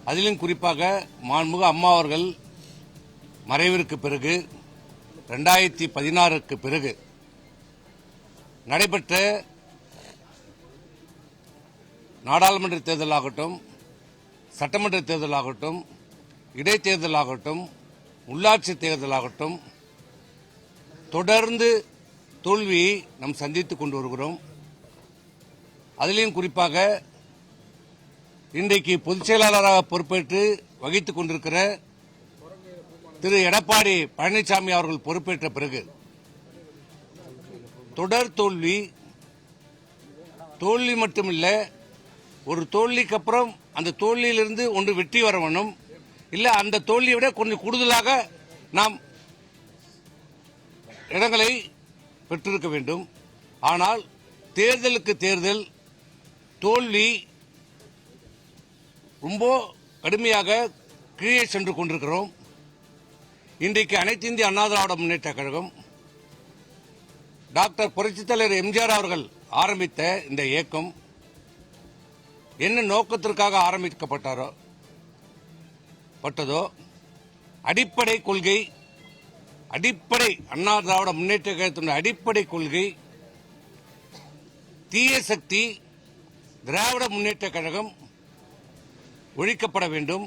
அதிலும் குறிப்பாக மாண்புமிகு அம்மா அவர்கள் மறைவிற்கு பிறகு 2016க்கு பிறகு நடைபெற்ற நாடாளுமன்ற தேர்தலாகட்டும், சட்டமன்ற தேர்தலாகட்டும், இடைத்தேர்தலாகட்டும், உள்ளாட்சி தேர்தலாகட்டும் தொடர்ந்து தோல்வியை நாம் சந்தித்துக் கொண்டு வருகிறோம். அதிலும் குறிப்பாக இன்றைக்கு பொதுச் செயலாளராக பொறுப்பேற்று வகித்துக் கொண்டிருக்கிற திரு எடப்பாடி பழனிசாமி அவர்கள் பொறுப்பேற்ற பிறகு தொடர் தோல்வி மட்டுமில்ல, ஒரு தோல்விக்கு அப்புறம் அந்த தோல்வியிலிருந்து ஒன்று வெற்றி வர வேண்டும், இல்ல அந்த தோல்வியை விட கொஞ்சம் கூடுதலாக நாம் இடங்களை பெற்றிருக்க வேண்டும். ஆனால் தேர்தலுக்கு தேர்தல் தோல்வி ரொம்ப கடுமையாக கீழே சென்று கொண்டிருக்கிறோம். இன்றைக்கு அனைத்து இந்திய அண்ணா திராவிட முன்னேற்ற கழகம் டாக்டர் புரட்சித் தலைவர் எம்ஜிஆர் அவர்கள் ஆரம்பித்த இந்த இயக்கம் என்ன நோக்கத்திற்காக ஆரம்பிக்கப்பட்டதோ அடிப்படை கொள்கை, அண்ணா திராவிட முன்னேற்ற கழகத்தின் அடிப்படை கொள்கை தீய சக்தி திராவிட முன்னேற்ற கழகம் ஒழிக்கப்பட வேண்டும்,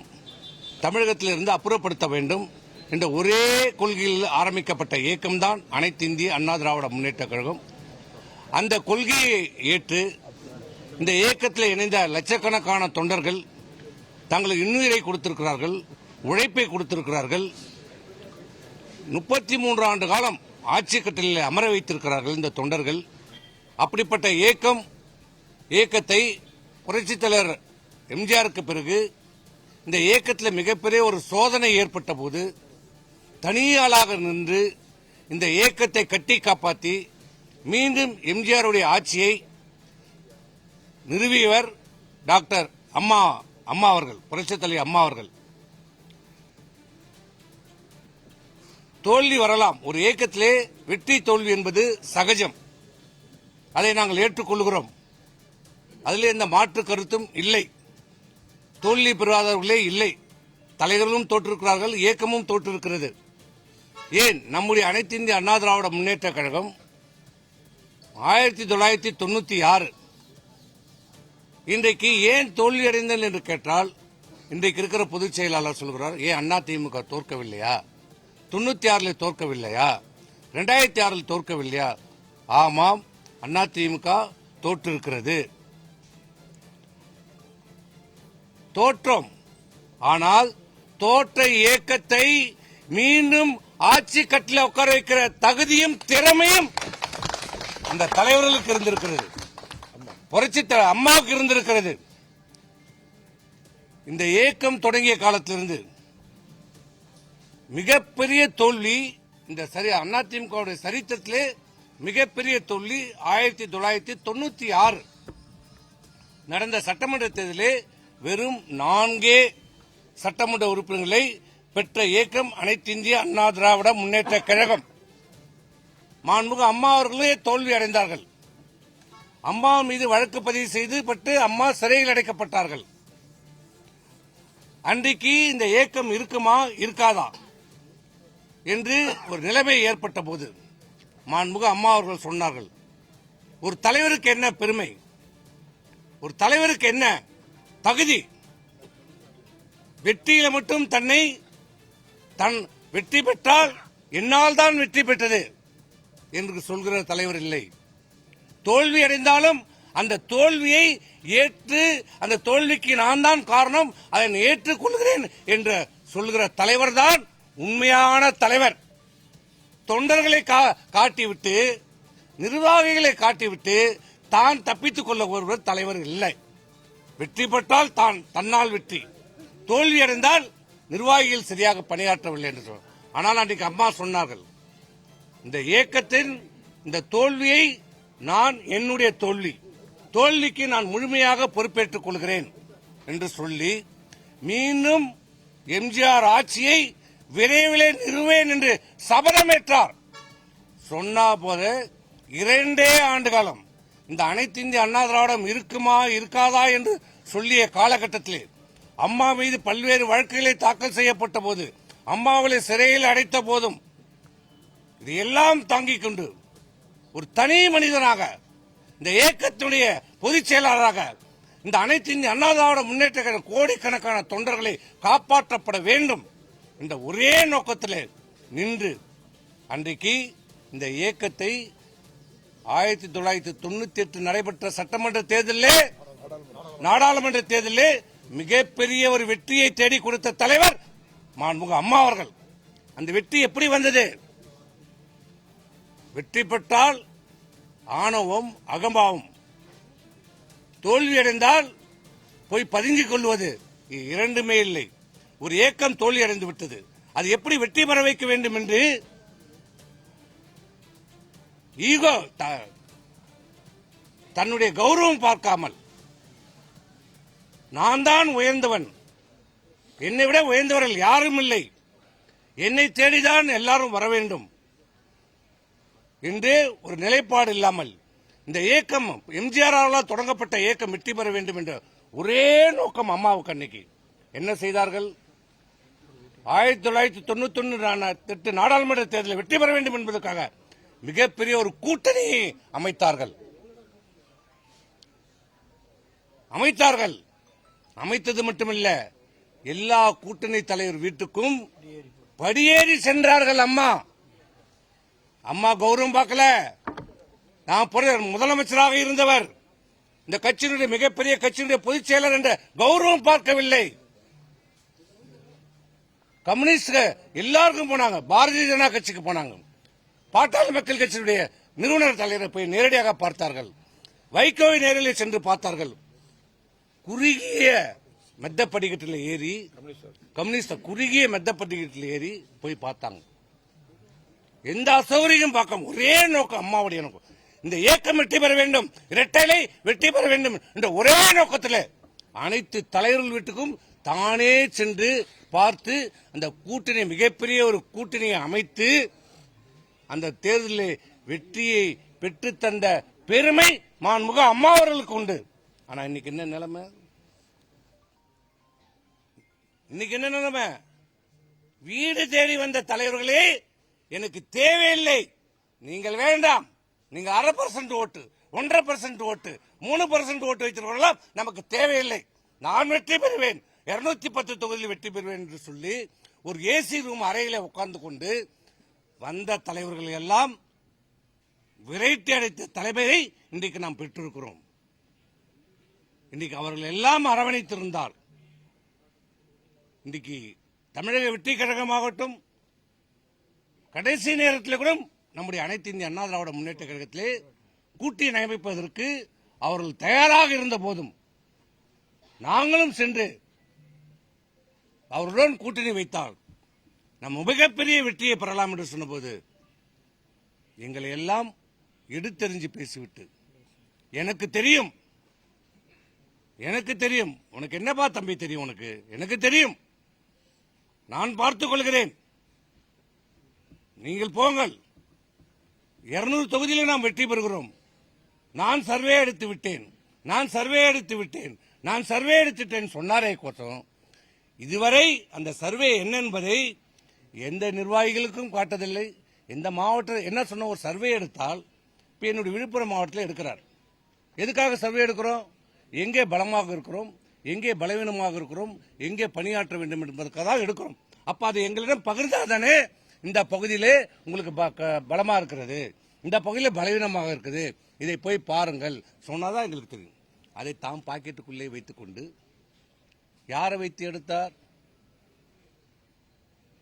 தமிழகத்திலிருந்து அப்புறப்படுத்த வேண்டும் என்ற ஒரே கொள்கையில் ஆரம்பிக்கப்பட்ட இயக்கம்தான் அனைத்து இந்திய அண்ணா திராவிட முன்னேற்ற கழகம். அந்த கொள்கையை ஏற்று இந்த இயக்கத்தில் இணைந்த லட்சக்கணக்கான தொண்டர்கள் தங்கள் இன்னுயிரை கொடுத்திருக்கிறார்கள், உழைப்பை கொடுத்திருக்கிறார்கள். 33 ஆண்டு காலம் ஆட்சி கட்டளையில் அமர வைத்திருக்கிறார்கள் இந்த தொண்டர்கள். அப்படிப்பட்ட இயக்கத்தை புரட்சித் தலைவர் எம்ஜிஆருக்கு பிறகு இந்த இயக்கத்தில் மிகப்பெரிய ஒரு சோதனை ஏற்பட்ட போது தனியாளாக நின்று இந்த இயக்கத்தை கட்டி காப்பாற்றி மீண்டும் எம்ஜிஆருடைய ஆட்சியை நிறுவியவர் டாக்டர் அம்மா அவர்கள், புரட்சித் தலைவர் அம்மா அவர்கள். தோல்வி வரலாம், ஒரு இயக்கத்திலே வெற்றி தோல்வி என்பது சகஜம், அதை நாங்கள் ஏற்றுக்கொள்கிறோம். அதில் எந்த மாற்று கருத்தும் இல்லை. தோல்வி பெறாதவர்களே இல்லை, தலைவர்களும் தோற்றிருக்கிறார்கள், இயக்கமும் தோற்றிருக்கிறது. ஏன் நம்முடைய அனைத்து இந்திய அண்ணா திராவிட முன்னேற்ற கழகம் 1996 இன்றைக்கு ஏன் தோல்வி அடைந்தது என்று கேட்டால், இன்றைக்கு இருக்கிற பொதுச் செயலாளர் சொல்கிறார், ஏன் அதிமுக தோற்கவில்லையா, 96 தோற்கவில்லையா, 2006 தோற்கவில்லையா? ஆமாம், அதிமுக தோற்றிருக்கிறது, தோற்றம். ஆனால் தோற்ற இயக்கத்தை மீண்டும் ஆட்சி கட்டில உட்கார வைக்கிற தகுதியும் திறமையும் அந்த தலைவர்களுக்கு இருந்திருக்கிறது, புரட்சித் தலைவர் அம்மாவுக்கு இருந்திருக்கிறது. இந்த இயக்கம் தொடங்கிய காலத்திலிருந்து மிகப்பெரிய தோல்வி, இந்த அதிமுக சரித்திரத்திலே மிகப்பெரிய தோல்வி 1996 நடந்த சட்டமன்ற தேர்தலிலே வெறும் 4 சட்டமன்ற உறுப்பினர்களை பெற்ற இயக்கம் அனைத்து இந்திய அண்ணா திராவிட முன்னேற்ற கழகம். மாண்புமிகு அம்மா அவர்களே தோல்வி அடைந்தார்கள். அம்மா மீது வழக்கு பதிவு செய்து அம்மா சிறையில் அடைக்கப்பட்டார்கள். அன்றைக்கு இந்த இயக்கம் இருக்குமா இருக்காதா என்று ஒரு நிலைமை ஏற்பட்ட போது மாண்புமிகு அம்மா அவர்கள் சொன்னார்கள், ஒரு தலைவருக்கு என்ன பெருமை, ஒரு தலைவருக்கு என்ன தகுதி, வெற்றியில மட்டும் தன் வெற்றி பெற்றால் என்னால் தான் வெற்றி பெற்றது என்று சொல்கிற தலைவர் இல்லை. தோல்வி அடைந்தாலும் அந்த தோல்வியை ஏற்று, அந்த தோல்விக்கு நான் தான் காரணம், அதை ஏற்றுக்கொள்கிறேன் என்று சொல்கிற தலைவர் தான் உண்மையான தலைவர். தொண்டர்களை காட்டிவிட்டு, நிர்வாகிகளை காட்டிவிட்டு தான் தப்பித்துக் கொள்ள ஒருவர் தலைவர் இல்லை. வெற்றி பெற்றால் தன்னால் வெற்றி, தோல்வி அடைந்தால் நிர்வாகிகள் சரியாக பணியாற்றவில்லை என்று சொன்னார். ஆனால் அன்றைக்கு அம்மா சொன்னார்கள், இந்த இயக்கத்தின் இந்த தோல்வியை நான் என்னுடைய தோல்விக்கு நான் முழுமையாக பொறுப்பேற்றுக் கொள்கிறேன் என்று சொல்லி மீண்டும் எம்ஜிஆர் ஆட்சியை விரைவிலே நிறுவேன் என்று சபதமேற்றார். சொன்ன போது 2 ஆண்டு காலம் இந்த அனைத்து இந்திய அண்ணா திராவிடம் இருக்குமா இருக்காதா என்று சொல்லிய காலகட்டத்திலே அம்மா மீது பல்வேறு வழக்குகளை தாக்கல் செய்யப்பட்ட போது, அம்மாவை சிறையில் அடைத்த போதும் இதையெல்லாம் தாங்கிக் கொண்டு ஒரு தனி மனிதனாக, இந்த இயக்கத்துடைய பொதுச் செயலாளராக, இந்த அனைத்து இந்திய அண்ணா திராவிட முன்னேற்ற கழக கோடிக்கணக்கான தொண்டர்களை காப்பாற்றப்பட வேண்டும் என்ற ஒரே நோக்கத்தில் நின்று அன்றைக்கு இந்த இயக்கத்தை 1998 நடைபெற்ற சட்டமன்ற தேர்தலிலே, நாடாளுமன்ற தேர்தலிலே மிகப்பெரிய ஒரு வெற்றியை தேடி கொடுத்த தலைவர் மாண்புமிகு அம்மா அவர்கள். அந்த வெற்றி எப்படி வந்தது? வெற்றி பெற்றால் ஆணவம், அகம்பாவம், தோல்வியடைந்தால் போய் பதுங்கிக் கொள்வது, இரண்டுமே இல்லை. ஒரு இயக்கம் தோல்வியடைந்து விட்டது, அது எப்படி வெற்றி பெற வைக்க வேண்டும் என்று ஈகோ, தன்னுடைய கௌரவம் பார்க்காமல், நான் தான் உயர்ந்தவன், என்னை விட உயர்ந்தவர்கள் யாரும் இல்லை, என்னை தேடிதான் எல்லாரும் வர வேண்டும் என்று ஒரு நிலைப்பாடு இல்லாமல் இந்த இயக்கம் எம்ஜிஆரால் தொடங்கப்பட்ட இயக்கம் வெற்றி பெற வேண்டும் என்ற ஒரே நோக்கம் அம்மாவுக்கு அன்னைக்கு என்ன செய்தார்கள்? 1998 நாடாளுமன்ற தேர்தலில் வெற்றி பெற வேண்டும் என்பதற்காக மிகப்பெரிய ஒரு கூட்டணியை அமைத்தது மட்டுமல்ல, எல்லா கூட்டணி தலைவர் வீட்டுக்கும் படியேறி சென்றார்கள். அம்மா கௌரவம் பார்க்கல. நான் முதலமைச்சராக இருந்தவர், இந்த கட்சியினுடைய மிகப்பெரிய கட்சியினுடைய பொதுச் செயலர் என்ற கௌரவம் பார்க்கவில்லை. கம்யூனிஸ்ட் எல்லாருக்கும் போனாங்க, பாரதிய ஜனதா கட்சிக்கு போனாங்க, பாட்டாளி மக்கள் கட்சியினுடைய நிறுவனர் தலைவரை போய் நேரடியாக பார்த்தார்கள், வைகோவை நேரில் சென்று பார்த்தார்கள். குறுகிய மெத்தப்படிக்கட்டில் ஏறி, கம்யூனிஸ்ட் குறுகிய மெத்தப்படிக்கட்டில் ஏறி போய் பார்த்தாங்க. எந்த அசௌகரியம் பார்க்க ஒரே நோக்கம், அம்மாவுடைய நோக்கம், இந்த இயக்கம் வெற்றி பெற வேண்டும், இரட்டைலை வெற்றி பெற வேண்டும் என்ற ஒரே நோக்கத்தில் அனைத்து தலைவர்கள் வீட்டுக்கும் தானே சென்று பார்த்து அந்த கூட்டணி மிகப்பெரிய ஒரு கூட்டணியை அமைத்து அந்த தேர்தலில் வெற்றியை பெற்று தந்த பெருமை மாண்புமிகு அம்மா அவர்களுக்கு உண்டு. ஆனா இன்னைக்கு என்ன நிலைமை? வீடு தேடி வந்த தலைவர்களே எனக்கு தேவையில்லை, நீங்கள் வேண்டாம், நீங்க 1/2% ஓட்டு, 1.5% ஓட்டு, 3% ஓட்டு வைத்திருக்கலாம், நமக்கு தேவையில்லை, நான் வெற்றி பெறுவேன், 210 தொகுதியில் வெற்றி பெறுவேன் என்று சொல்லி ஒரு ஏசி ரூம் அறையில உட்கார்ந்து கொண்டு வந்த தலைவர்கள் எல்லாம் விரட்டி அடைத்த தலைமையை இன்றைக்கு நாம் பெற்றிருக்கிறோம். இன்றைக்கு அவர்கள் எல்லாம் அரவணைத்திருந்தார். இன்றைக்கு தமிழக வெற்றி கழகமாகட்டும், கடைசி நேரத்தில் கூட நம்முடைய அனைத்து இந்திய அண்ணா திராவிட முன்னேற்ற கழகத்திலே கூட்டணி அமைப்பதற்கு அவர்கள் தயாராக இருந்த போதும் நாங்களும் சென்று அவர்களுடன் கூட்டணி வைத்தால் நம்ம மிகப்பெரிய வெற்றியை பெறலாம் என்று சொன்னபோது எங்களை எல்லாம் எடுத்தெறிஞ்சு பேசிவிட்டு, எனக்கு தெரியும், உனக்கு என்னப்பா தம்பி தெரியும், உனக்கு எனக்கு தெரியும், நான் பார்த்துக் கொள்கிறேன், நீங்கள் போங்கள், 200 தொகுதியிலே நாம் வெற்றி பெறுகிறோம், நான் சர்வே எடுத்து விட்டேன் சொன்னாரே கோசம் இதுவரை அந்த சர்வே என்ன என்பதை எந்த நிர்வாகிகளுக்கும் காட்டதில்லை. எந்த மாவட்ட என்ன சொன்ன ஒரு சர்வே எடுத்தால், இப்ப என்னுடைய விழுப்புரம் மாவட்டத்தில் எடுக்கிறார். எதுக்காக சர்வே எடுக்கிறோம்? எங்கே பலமாக இருக்கிறோம், எங்கே பலவீனமாக இருக்கிறோம், எங்கே பணியாற்ற வேண்டும் என்பதற்காக எடுக்கிறோம். அப்ப அது எங்களிடம் பகிர்ந்தாதானே இந்த பகுதியிலே உங்களுக்கு பலமா இருக்கிறது, இந்த பகுதியில் பலவீனமாக இருக்குது, இதை போய் பாருங்கள் சொன்னாதான் எங்களுக்கு தெரியும். அதை தாம் பாக்கெட்டுக்குள்ளே வைத்துக் கொண்டு யாரை வைத்து எடுத்தார்?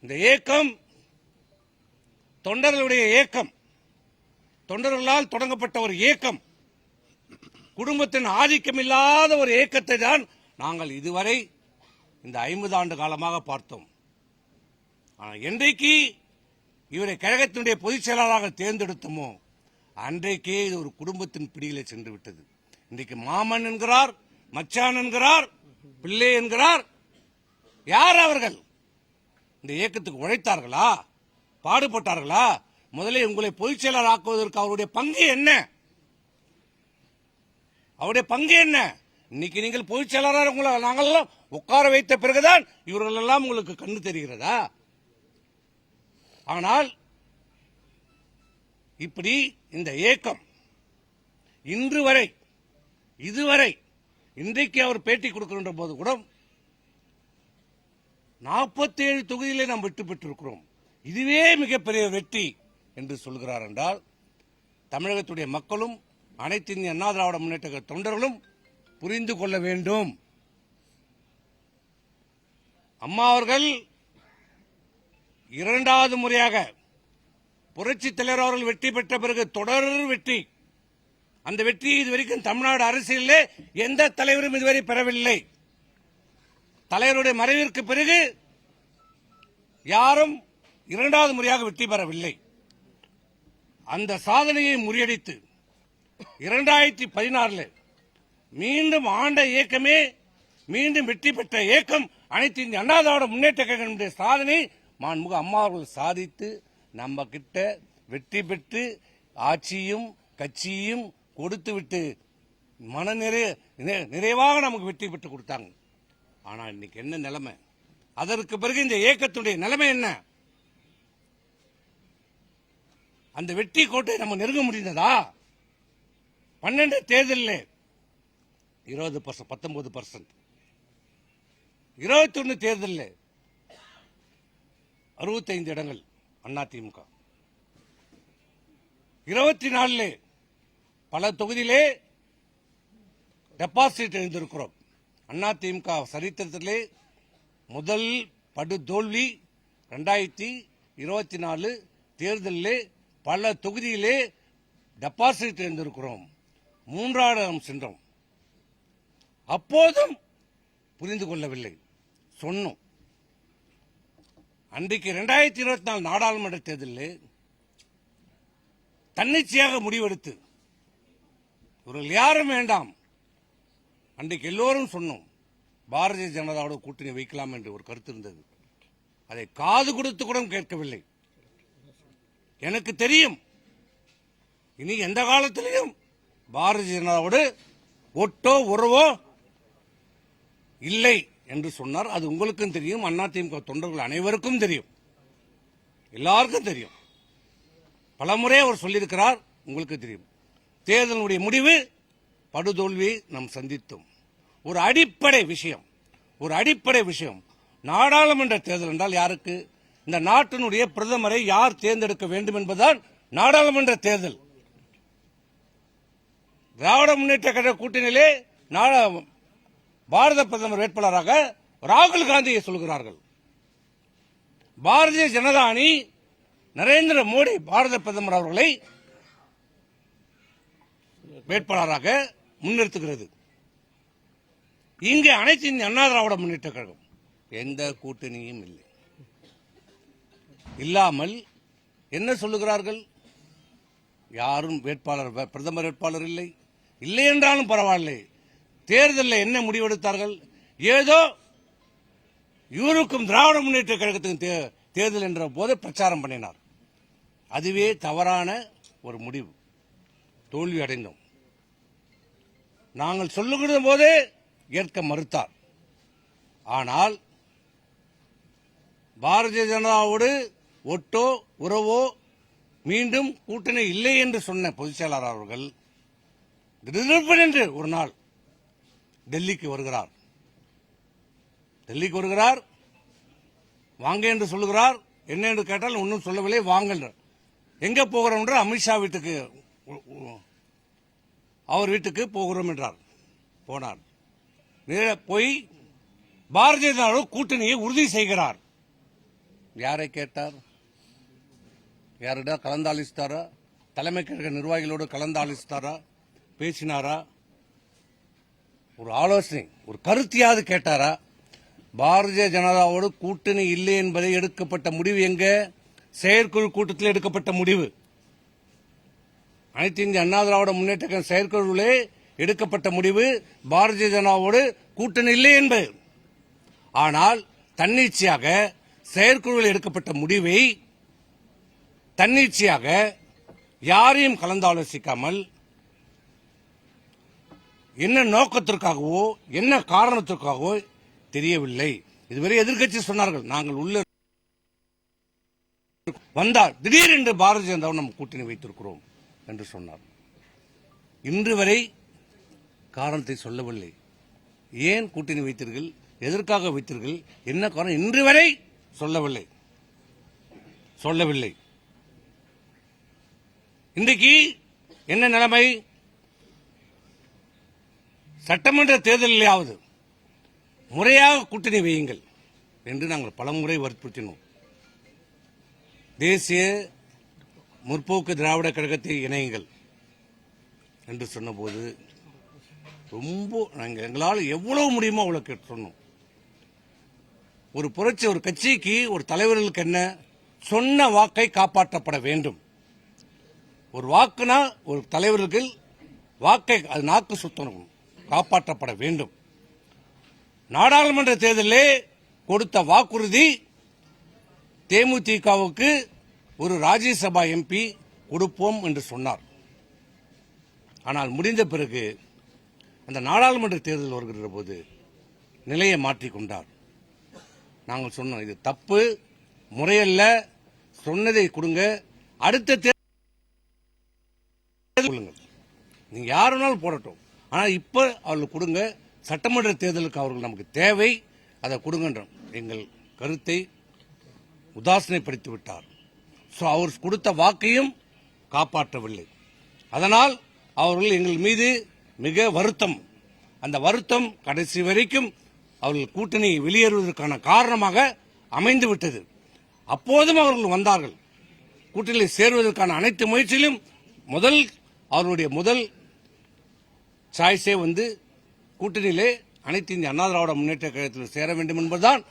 இந்த இயக்கம் தொண்டர்களுடைய இயக்கம், தொண்டர்களால் தொடங்கப்பட்ட ஒரு இயக்கம், குடும்பத்தின் ஆதிக்கம் இல்லாத ஒரு இயக்கத்தை தான் நாங்கள் இதுவரை இந்த 50 ஆண்டு காலமாக பார்த்தோம். ஆனால் என்றைக்கு இவரை கழகத்தினுடைய பொதுச் செயலாளராக தேர்ந்தெடுத்தோமோ அன்றைக்கே இது ஒரு குடும்பத்தின் பிடியிலே சென்று விட்டது. இன்றைக்கு மாமன் என்கிறார், மச்சான் என்கிறார், பிள்ளை என்கிறார். யார் அவர்கள்? இந்த இயக்கத்துக்கு உழைத்தார்களா, பாடுபட்டார்களா? முதலில் உங்களை பொதுச் செயலாளர் ஆக்குவதற்கு அவருடைய பங்கு என்ன? இன்னைக்கு நீங்கள் பொதுச் செயலாளர் உங்களை நாங்கள் உட்கார வைத்த பிறகுதான் இவர்கள் எல்லாம் உங்களுக்கு கண்ணு தெரிகிறதா? ஆனால் இப்படி இந்த இயக்கம் இன்று வரை இதுவரை இன்றைக்கு அவர் பேட்டி கொடுக்கின்ற போது கூட 47 தொகுதியிலே நாம் வெற்றி பெற்றிருக்கிறோம், இதுவே மிகப்பெரிய வெற்றி என்று சொல்கிறார் என்றால் தமிழகத்துடைய மக்களும் அனைத்து இந்திய அண்ணா திராவிட முன்னேற்ற கழக தொண்டர்களும் புரிந்து கொள்ள வேண்டும். அம்மா அவர்கள் இரண்டாவது முறையாக புரட்சித் தலைவர் அவர்கள் வெற்றி பெற்ற பிறகு தொடர் வெற்றி. அந்த வெற்றியை இதுவரைக்கும் தமிழ்நாடு அரசியலிலே எந்த தலைவரும் இதுவரை பெறவில்லை. தலைவருடைய மறைவிற்கு பிறகு யாரும் இரண்டாவது முறையாக வெற்றி பெறவில்லை. அந்த சாதனையை முறியடித்து 2016 மீண்டும் ஆண்ட இயக்கமே மீண்டும் வெற்றி பெற்ற இயக்கம் அனைத்து இந்திய அண்ணா திராவிட முன்னேற்ற கழகத்தினுடைய சாதனை மாண்புமிகு அம்மா அவர்கள் சாதித்து நம்ம கிட்ட வெற்றி பெற்று ஆட்சியும் கட்சியும் கொடுத்து விட்டு மன நிறைவாக நமக்கு வெற்றி பெற்று கொடுத்தாங்க. ஆனா இன்னைக்கு என்ன நிலைமை? அதற்கு பிறகு இந்த இயக்கத்துடைய நிலைமை என்ன? அந்த வெற்றி கோட்டை நம்ம நெருங்க முடிந்ததா? 12 தேர்தலில் 20%, 19%, 21 தேர்தலில் 65 இடங்கள் அதிமுக, 24 பல தொகுதியிலே டெபாசிட் எழுந்திருக்கிறோம். அதிமுக சரித்திரத்திலே முதல் படு தோல்வி 2024 தேர்தலிலே பல தொகுதியிலே டெபாசிட் எழுந்திருக்கிறோம். 3வது இடம் சென்றோம். அப்போதும் புரிந்து கொள்ளவில்லை. சொன்னோம். அன்றைக்கு 2024 நாடாளுமன்ற தேர்தலில் தன்னிச்சையாக முடிவெடுத்து இவர்கள் யாரும் வேண்டாம், அன்றைக்கு எல்லோரும் சொன்னோம் பாரதிய ஜனதாவோட கூட்டணி வைக்கலாம் என்று ஒரு கருத்து இருந்தது. அதை காது கொடுத்து கூட கேட்கவில்லை. எனக்கு தெரியும் இனி எந்த காலத்திலையும் பாரதிய ஜனதாவோடு ஒட்டோ உறவோ இல்லை என்று சொன்னார். அது உங்களுக்கும் தெரியும், அதிமுக தொண்டர்கள் அனைவருக்கும் தெரியும், எல்லாருக்கும் தெரியும். பலமுறை அவர் சொல்லியிருக்கிறார், உங்களுக்கு தெரியும். தேர்தலுடைய முடிவு படுதோல்வியை நாம் சந்தித்தோம். ஒரு அடிப்படை விஷயம் நாடாளுமன்ற தேர்தல் என்றால் யாருக்கு? இந்த நாட்டினுடைய பிரதமரை யார் தேர்ந்தெடுக்க வேண்டும் என்பதுதான் நாடாளுமன்ற தேர்தல். திராவிட முன்னேற்ற கழக கூட்டணியிலே பாரத பிரதமர் வேட்பாளராக ராகுல் காந்தியை சொல்கிறார்கள். பாரதிய ஜனதா அணி நரேந்திர மோடி பாரத பிரதமர் அவர்களை வேட்பாளராக முன்னிறுத்துகிறது. இங்கே அனைத்து இந்திய அண்ணா திராவிட முன்னேற்ற கழகம் எந்த கூட்டணியும் இல்லை. இல்லாமல் என்ன சொல்லுகிறார்கள்? யாரும் வேட்பாளர் பிரதமர் வேட்பாளர் இல்லை என்றாலும் பரவாயில்லை. தேர்தலில் என்ன முடிவெடுத்தார்கள்? ஏதோ இவருக்கும் திராவிட முன்னேற்ற கழகத்துக்கும் தேர்தல் என்ற போது பிரச்சாரம் பண்ணினார். அதுவே தவறான ஒரு முடிவு. தோல்வி அடைந்தோம். நாங்கள் சொல்லுகிற போதே ஏற்க மறுத்தார். ஆனால் பாரதிய ஜனதாவோடு ஒட்டோ உறவோ மீண்டும் கூட்டணி இல்லை என்று சொன்ன பொதுச் செயலாளர் அவர்கள் திடீரென்று ஒரு நாள் டெல்லிக்கு வருகிறார். வாங்க என்று சொல்லுகிறார். என்ன என்று கேட்டால் ஒன்றும் சொல்லவில்லை. வாங்க எங்க போகிறோம் என்று அமித்ஷா வீட்டுக்கு, அவர் வீட்டுக்கு போகிறோம் என்றார். போனார். போய் பாரதிய ஜனதா கூட்டணியை உறுதி செய்கிறார். யாரை கேட்டார்? யாரிடம் கலந்தாலோசித்தாரா? தலைமை கழக நிர்வாகிகளோடு கலந்தாலோசித்தாரா? பேசினாரா? ஒரு ஆலோசனை, ஒரு கருத்தையாவது கேட்டாரா? பாரதிய ஜனதாவோடு கூட்டணி இல்லை என்பதை எடுக்கப்பட்ட முடிவு எங்க? செயற்குழு கூட்டத்தில் எடுக்கப்பட்ட முடிவு. அனைத்து இந்திய அண்ணா திராவிட முன்னேற்ற கழக செயற்குழுவிலே எடுக்கப்பட்ட முடிவு பாரதிய ஜனதாவோடு கூட்டணி இல்லை என்பது. ஆனால் தன்னிச்சையாக செயற்குழுவில் எடுக்கப்பட்ட முடிவை தன்னிச்சையாக யாரையும் கலந்தாலோசிக்காமல் என்ன நோக்கத்திற்காகவோ என்ன காரணத்திற்காகவோ தெரியவில்லை. இதுவரை எதிர்க்கட்சி சொன்னார்கள் நாங்கள் உள்ள வந்தால் திடீரென்று பாரதிய ஜனதாவை நம்ம கூட்டணி வைத்திருக்கிறோம் என்று சொன்னார். இன்று வரை காரணத்தை சொல்லவில்லை. ஏன் கூட்டணி வைத்தீர்கள், எதற்காக வைத்தீர்கள், என்ன காரணம் இன்று வரை சொல்லவில்லை. இன்றைக்கு என்ன நிலைமை? சட்டமன்ற தேர்தலிலாவது முறையாக கூட்டணி வையுங்கள் என்று நாங்கள் பலமுறை வற்புறுத்தினோம். தேசிய முற்போக்கு திராவிட கழகத்தை இணையுங்கள் என்று சொன்னபோது ரொம்ப எங்களால் எவ்வளவு முடியுமோ அவ்வளவு சொன்னோம். ஒரு புரட்சி, ஒரு கட்சிக்கு, ஒரு தலைவர்களுக்கு என்ன, சொன்ன வாக்கை காப்பாற்றப்பட வேண்டும். ஒரு வாக்குனா ஒரு தலைவர்களுக்கு வாக்கை, அது நாக்கு சுத்தம் காப்பாற்றப்பட வேண்டும். நாடாளுமன்ற தேர்தலிலே கொடுத்த வாக்குறுதி தேமுதிகவுக்கு ஒரு ராஜ்யசபா எம்பி கொடுப்போம் என்று சொன்னார். ஆனால் முடிந்த பிறகு அந்த நாடாளுமன்ற தேர்தல் வருகிற போது நிலையை மாற்றிக்கொண்டார். நாங்கள் சொன்னோம், இது தப்பு, முறையல்ல, சொன்னதை கொடுங்க, அடுத்த தேர்தல் நீங்க யாருனாலும் போடட்டும், ஆனால் இப்ப அவர்களுக்கு கொடுங்க, சட்டமன்ற தேர்தலுக்கு அவர்கள் நமக்கு தேவை, அதை கொடுங்கன்றோம். எங்கள் கருத்தை உதாசனைப்படுத்தி விட்டார். அவர் கொடுத்த வாக்கையும் காப்பாற்றவில்லை. அதனால் அவர்கள் எங்கள் மீது மிக வருத்தம். அந்த வருத்தம் கடைசி வரைக்கும் அவர்கள் கூட்டணி வெளியேறுவதற்கான காரணமாக அமைந்து விட்டது. அப்போதும் அவர்கள் வந்தார்கள். கூட்டணியில் சேருவதற்கான அனைத்து முயற்சியிலும் அவர்களுடைய முதல் சாய்ஸே கூட்டணியிலே அனைத்து இந்திய அண்ணா திராவிட முன்னேற்ற கழகத்தில் சேர வேண்டும் என்பதுதான்.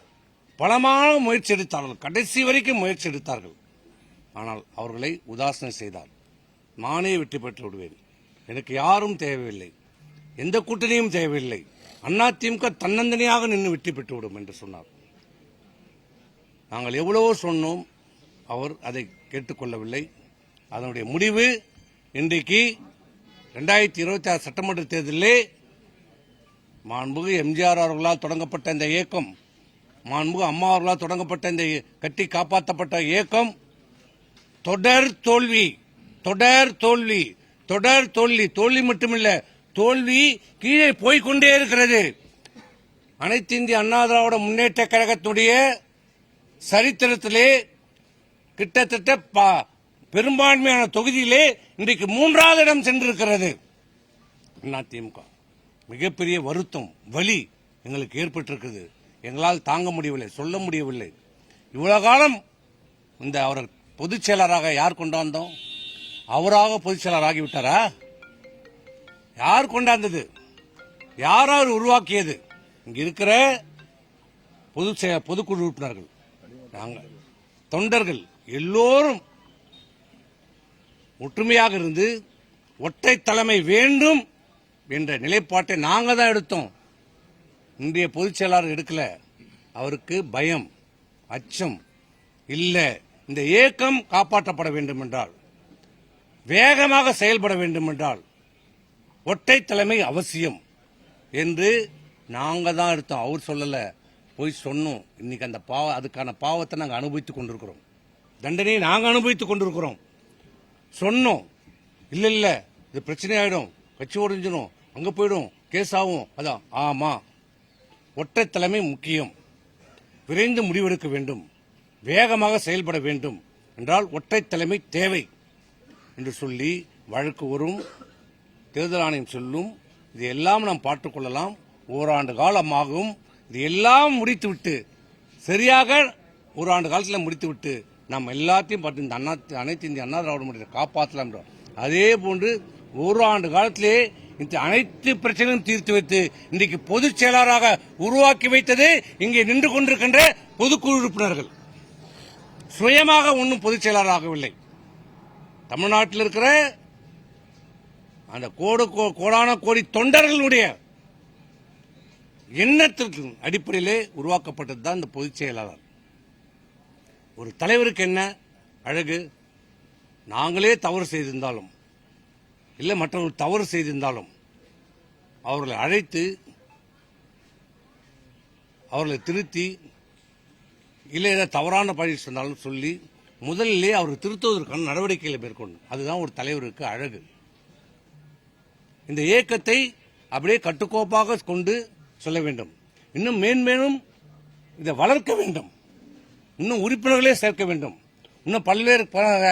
பலமான முயற்சி எடுத்தார்கள், கடைசி வரைக்கும் முயற்சி எடுத்தார்கள். ஆனால் அவர்களை உதாசனை செய்தார். நானே வெற்றி பெற்று விடுவேன், எனக்கு யாரும் தேவையில்லை, எந்த கூட்டணியும் தேவையில்லை, அதிமுக தன்னந்தனியாக நின்று வெற்றி பெற்றுவிடும் என்று சொன்னார். நாங்கள் எவ்வளவோ சொன்னோம், அவர் அதை கேட்டுக்கொள்ளவில்லை. அதனுடைய முடிவு இன்றைக்கு 2026 சட்டமன்ற தேர்தலிலே மாண்புமிகு எம்ஜிஆர் அவர்களால் தொடங்கப்பட்ட இந்த இயக்கம், மாண்புமிகு அம்மா அவர்களால் தொடங்கப்பட்ட இந்த கட்டி காப்பாற்றப்பட்ட இயக்கம் தொடர் தோல்வி, தோல்வி மட்டுமில்ல, தோல்வி கீழே போய்கொண்டே இருக்கிறது. அனைத்து இந்திய அண்ணா திராவிட முன்னேற்ற கழகத்துடைய சரித்திரத்திலே கிட்டத்தட்ட பெரும்பான்மையான தொகுதியிலே இன்றைக்கு 3வது இடம் சென்றிருக்கிறது அதிமுக. மிகப்பெரிய வருத்தம், வலி எங்களுக்கு ஏற்பட்டிருக்கிறது. எங்களால் தாங்க முடியவில்லை, சொல்ல முடியவில்லை. இவ்வளவு காலம் அவரை பொதுச் செயலராக யார் கொண்டாந்தோம்? அவராக பொதுச் செயலர் ஆகிவிட்டாரா? யார் கொண்டாந்தது? யாராவது உருவாக்கியது? இங்க இருக்கிற பொதுக்குழு உறுப்பினர்கள், நாங்கள் தொண்டர்கள் எல்லோரும் ஒற்றுமையாக இருந்து ஒற்றை தலைமை வேண்டும் என்ற நிலைப்பாட்டை நாங்கள் தான் எடுத்தோம். இன்றைய பொதுச் செயலாளர் எடுக்கல. அவருக்கு பயம், அச்சம் இல்ல. இந்த இயக்கம் காப்பாற்றப்பட வேண்டும் என்றால், வேகமாக செயல்பட வேண்டும் என்றால் ஒற்றை தலைமை அவசியம் என்று நாங்கள் தான் எடுத்தோம். அவர் சொல்லல, போய் சொன்னோம். இன்னைக்கு அந்த அதுக்கான பாவத்தை நாங்கள் அனுபவித்துக் கொண்டிருக்கிறோம், தண்டனையை நாங்கள் அனுபவித்துக் கொண்டிருக்கிறோம். சொன்னோம், இல்ல இல்ல இது பிரச்சனை ஆயிடும், கட்சி உடைஞ்சிடும், அங்க போயிடும், கேஸ் ஆகும். அதான் ஆமா, ஒற்றை தலைமை முக்கியம், விரைந்து முடிவெடுக்க வேண்டும், வேகமாக செயல்பட வேண்டும் என்றால் ஒற்றை தலைமை தேவை என்று சொல்லி வழக்கு வரும், தேர்தல் ஆணையம் சொல்லும். இது எல்லாம் நாம் பார்த்துக் கொள்ளலாம். ஓராண்டு காலமாகும். இது எல்லாம் முடித்துவிட்டு, சரியாக ஓராண்டு காலத்தில் முடித்துவிட்டு நாம் எல்லாத்தையும் பார்த்து இந்த அனைத்து இந்திய அண்ணா திராவிட முன்னேற்றத்தை காப்பாற்றலாம். அதே போன்று ஓராண்டு காலத்திலே இந்த அனைத்து பிரச்சனையும் தீர்த்து வைத்து இன்றைக்கு பொதுச் செயலாளராக உருவாக்கி வைத்தது இங்கே நின்று கொண்டிருக்கின்ற பொதுக்குழு உறுப்பினர்கள். சுயமாக ஒன்றும் பொதுச் செயலாளராகவில்லை. தமிழ்நாட்டில் இருக்கிற அந்த கோடான கோடி தொண்டர்களுடைய எண்ணத்திற்கு அடிப்படையிலே உருவாக்கப்பட்டது தான் இந்த பொதுச் செயலாளர். ஒரு தலைவருக்கு என்ன அழகு? நாங்களே தவறு செய்திருந்தாலும், இல்லை மற்றவர்கள் தவறு செய்திருந்தாலும் அவர்களை அழைத்து அவர்களை திருத்தி இல்லை ஏதாவது தவறான பழி சொன்னாலும் சொல்லி முதலிலே அவரை திருத்துவதற்கான நடவடிக்கைகளை மேற்கொண்டு அதுதான் ஒரு தலைவருக்கு அழகு. இந்த இயக்கத்தை அப்படியே கட்டுக்கோப்பாக கொண்டு சொல்ல வேண்டும். இன்னும் மேன்மேலும் இதை வளர்க்க வேண்டும். இன்னும் உறுப்பினர்களே சேர்க்க வேண்டும். இன்னும் பல்வேறு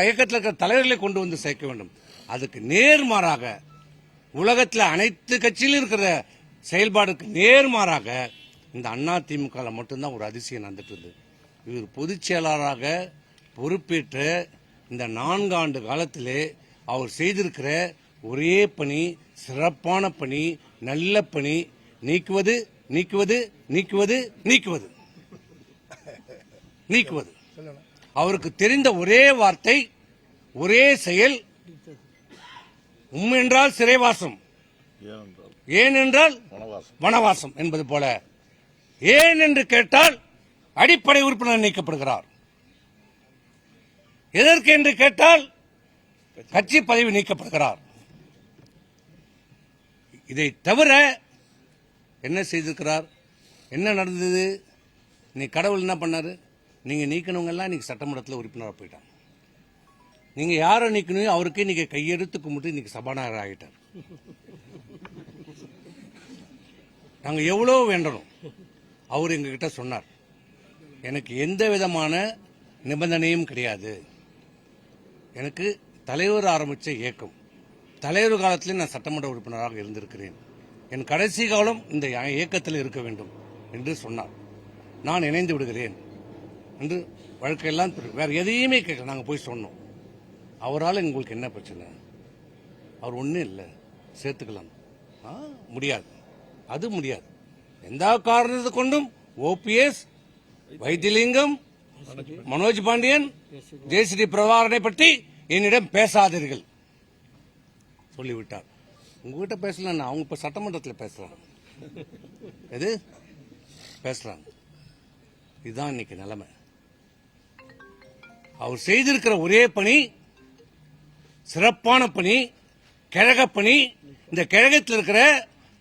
இயக்கத்தில் இருக்கிற தலைவர்களை கொண்டு வந்து சேர்க்க வேண்டும். அதுக்கு நேர்மாறாக உலகத்தில் அனைத்து கட்சியிலும் இருக்கிற செயல்பாடுக்கு நேர்மாறாக இந்த அதிமுக மட்டும்தான் ஒரு அதிசயம் நடந்துட்டு இருந்தது. இவர் பொதுச் செயலாளராக பொறுப்பேற்ற இந்த 4 ஆண்டு காலத்திலே அவர் செய்திருக்கிற ஒரே பணி, சிறப்பான பணி, நல்ல பணி, நீக்குவது நீக்குவது நீக்குவது நீக்குவது நீக்குவது. அவருக்கு தெரிந்த ஒரே வார்த்தை, ஒரே செயல், என்றால் சிறைவாசம், ஏன் என்றால் வனவாசம் என்பது போல. ஏன் என்று கேட்டால் அடிப்படை உறுப்பினர் நீக்கப்படுகிறார். எதற்கு என்று கேட்டால் கட்சி பதவி நீக்கப்படுகிறார். இதை தவிர என்ன செய்திருக்கிறார்? என்ன நடந்தது? நீ கடவுள் என்ன பண்ணாரு? நீங்க நீக்கணவங்க எல்லாம் இன்னைக்கு சட்டமன்றத்தில் உறுப்பினராக போயிட்டாங்க. நீங்க யாரை நீக்கணும் அவருக்கே நீங்க கையெடுத்து கும்பிட்டு இன்னைக்கு சபாநாயகர் ஆகிட்டார். நாங்க எவ்வளவு வேண்டணும். அவர் எங்ககிட்ட சொன்னார், எனக்கு எந்த விதமான நிபந்தனையும் கிடையாது. எனக்கு தலைவர் ஆரம்பிச்ச இயக்கம், தலைவர் காலத்திலே நான் சட்டமன்ற உறுப்பினராக இருந்திருக்கிறேன். என் கடைசி காலம் இந்த இயக்கத்தில் இருக்க வேண்டும் என்று சொன்னார். நான் இணைந்து விடுகிறேன் என்று வழக்கையெல்லாம் வேற எதையுமே கேட்கல. நாங்கள் போய் சொன்னோம். அவரால் எங்களுக்கு என்ன பிரச்சனை? அவர் ஒன்றும் இல்லை, சேர்த்துக்கலாம். முடியாது, அது முடியாது. எந்த காரணத்தை கொண்டும் ஓபிஎஸ், வைத்திலிங்கம், மனோஜ் பாண்டியன், ஜெயஸ்ரீ பிரபாகரனை பற்றி என்னிடம் பேசாதீர்கள் சொல்லிவிட்டார். உங்ககிட்ட பேசலன்னா அவங்க இப்ப சட்டமன்றத்தில் பேசுறாங்க. எது பேசுறாங்க? இதுதான் இன்னைக்கு நிலைமை. அவர் செய்திருக்கிற ஒரே பணி, சிறப்பான பணி, கழக பணி. இந்த கழகத்தில் இருக்கிற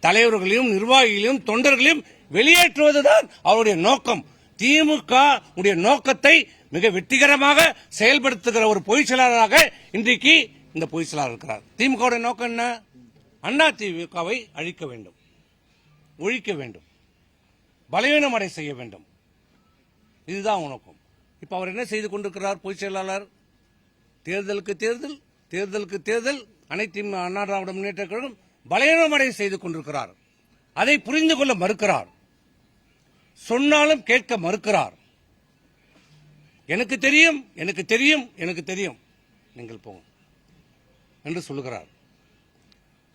தலைவர்களையும் நிர்வாகிகளையும் தொண்டர்களையும் வெளியேற்றுவதுதான் அவருடைய நோக்கம். திமுக உடைய நோக்கத்தை மிக வெற்றிகரமாக செயல்படுத்துகிற ஒரு பொதுச் செயலாளராக இன்றைக்கு இந்த பொதுச் செயலாளர் இருக்கிறார். திமுக நோக்கம் என்ன? அண்ணா திமுகவை அழிக்க வேண்டும், ஒழிக்க வேண்டும், பலவீனமடை செய்ய வேண்டும். இதுதான் நோக்கம். இப்ப அவர் என்ன செய்து கொண்டிருக்கிறார்? பொதுச் செயலாளர் தேர்தலுக்கு தேர்தல், தேர்தலுக்கு தேர்தல் அனைத்து அண்ணா திராவிட முன்னேற்ற கழகம் பலவீனமடை செய்து கொண்டிருக்கிறார். அதை புரிந்து கொள்ள மறுக்கிறார். சொன்னாலும் கேட்க மறுக்கிறார். எனக்கு தெரியும், எனக்கு தெரியும், எனக்கு தெரியும், நீங்கள் போங்க என்று சொல்லுகிறார்.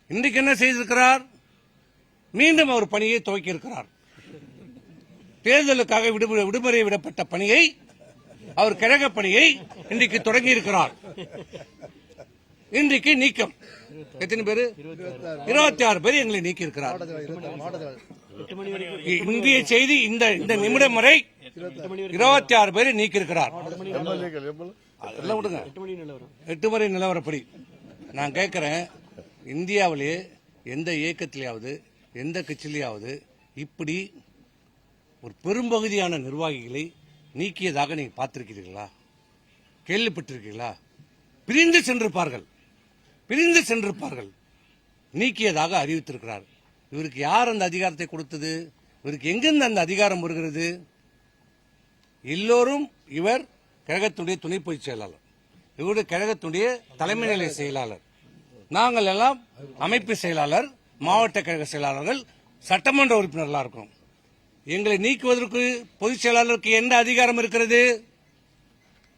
இன்றைக்கு என்ன செய்திருக்கிறார்? மீண்டும் அவர் பணியை துவக்கி இருக்கிறார். தேர்தலுக்காக விடுமுறை விடப்பட்ட பணியை, அவர் கழக பணியை இன்றைக்கு தொடங்கி இருக்கிறார். இன்றைக்கு நீக்கம் எத்தனை பேர்? 26 பேர் எங்களை நீக்கி இருக்கிறார். இந்திய செய்தி இந்த நிமிடம் வரை 26 பேரை நீக்கி இருக்கிறார். 8 மணி நிலவரப்படி நான் கேட்கிறேன், இந்தியாவிலே எந்த இயக்கத்திலேயாவது எந்த கட்சியிலேயாவது இப்படி ஒரு பெரும்பகுதியான நிர்வாகிகளை நீக்கியதாக நீங்க பார்த்திருக்கிறீர்களா? கேள்விப்பட்டிருக்கீங்களா? பிரிந்து சென்றிருப்பார்கள், பிரிந்து சென்றிருப்பார்கள். நீக்கியதாக அறிவித்திருக்கிறார். இவருக்கு யார் அந்த அதிகாரத்தை கொடுத்தது? இவருக்கு எங்கிருந்து அந்த அதிகாரம் வருகிறது? எல்லோரும் இவர் கழகத்துடைய துணை பொதுச் செயலாளர், இவருடைய கழகத்துடைய தலைமை நிலை செயலாளர், நாங்கள் எல்லாம் அமைப்பு செயலாளர், மாவட்ட கழக செயலாளர்கள், சட்டமன்ற உறுப்பினர்களா இருக்கோம். எங்களை நீக்குவதற்கு பொதுச் செயலாளருக்கு எந்த அதிகாரம் இருக்கிறது?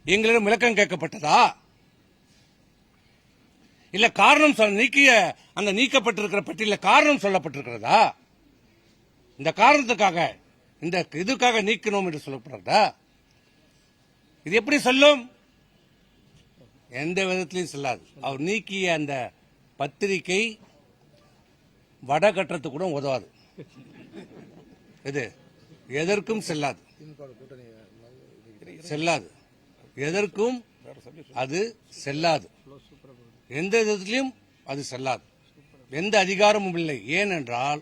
எங்களிடம் விளக்கம் கேட்கப்பட்டதா? இல்ல காரணம் நீக்கிய அந்த நீக்கப்பட்டிருக்கிற பட்டியலில் காரணம் சொல்லப்பட்டிருக்கிறதா? இந்த காரணத்துக்காக இந்த இதுக்காக நீக்கணும் என்று சொல்லப்படுறதா? இது எப்படி சொல்லும்? எந்த விதத்திலையும் செல்லாது. அவர் நீக்கிய அந்த பத்திரிகை வடகட்டத்துக்கு கூட உதவாது. இது எதற்கும் செல்லாது, செல்லாது, எதற்கும் அது செல்லாது, எந்த விதத்திலையும் அது செல்லாது. எந்த அதிகாரமும் இல்லை. ஏனென்றால்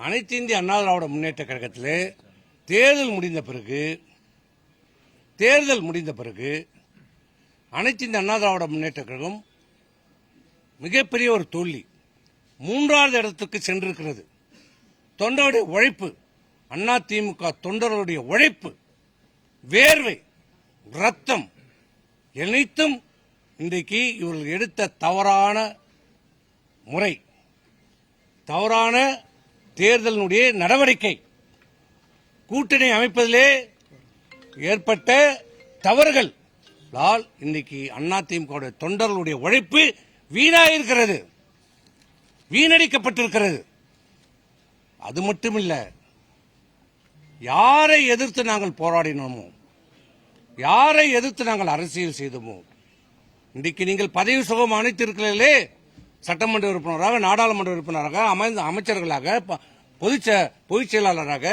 அனைத்து இந்திய அண்ணா திராவிட முன்னேற்ற கழகத்தில் தேர்தல் முடிந்த பிறகு அனைத்து இந்திய அண்ணா திராவிட முன்னேற்ற கழகம் மிகப்பெரிய ஒரு தோல்வி, 3வது இடத்துக்கு சென்றிருக்கிறது. தொண்டருடைய உழைப்பு, அண்ணா திமுக தொண்டர்களுடைய உழைப்பு, வேர்வை, ரத்தம் அனைத்தும் இன்றைக்கு இவர்கள் எடுத்த தவறான முறை, தவறான தேர்தலினுடைய நடவடிக்கை, கூட்டணி அமைப்பதிலே ஏற்பட்ட தவறுகள் இன்னைக்கு அதிமுக தொண்டர்களுடைய உழைப்பு வீணாயிருக்கிறது, வீணடிக்கப்பட்டிருக்கிறது. அது மட்டுமில்ல, யாரை எதிர்த்து நாங்கள் போராடினோமோ, யாரை எதிர்த்து நாங்கள் அரசியல் செய்தோமோ, இன்றைக்கு நீங்கள் பதவி சுகம் அனைத்திருக்கிறீர்களே, சட்டமன்ற உறுப்பினராக, நாடாளுமன்ற உறுப்பினராக, அமைச்சர்களாக, பொதுச் செயலாளராக,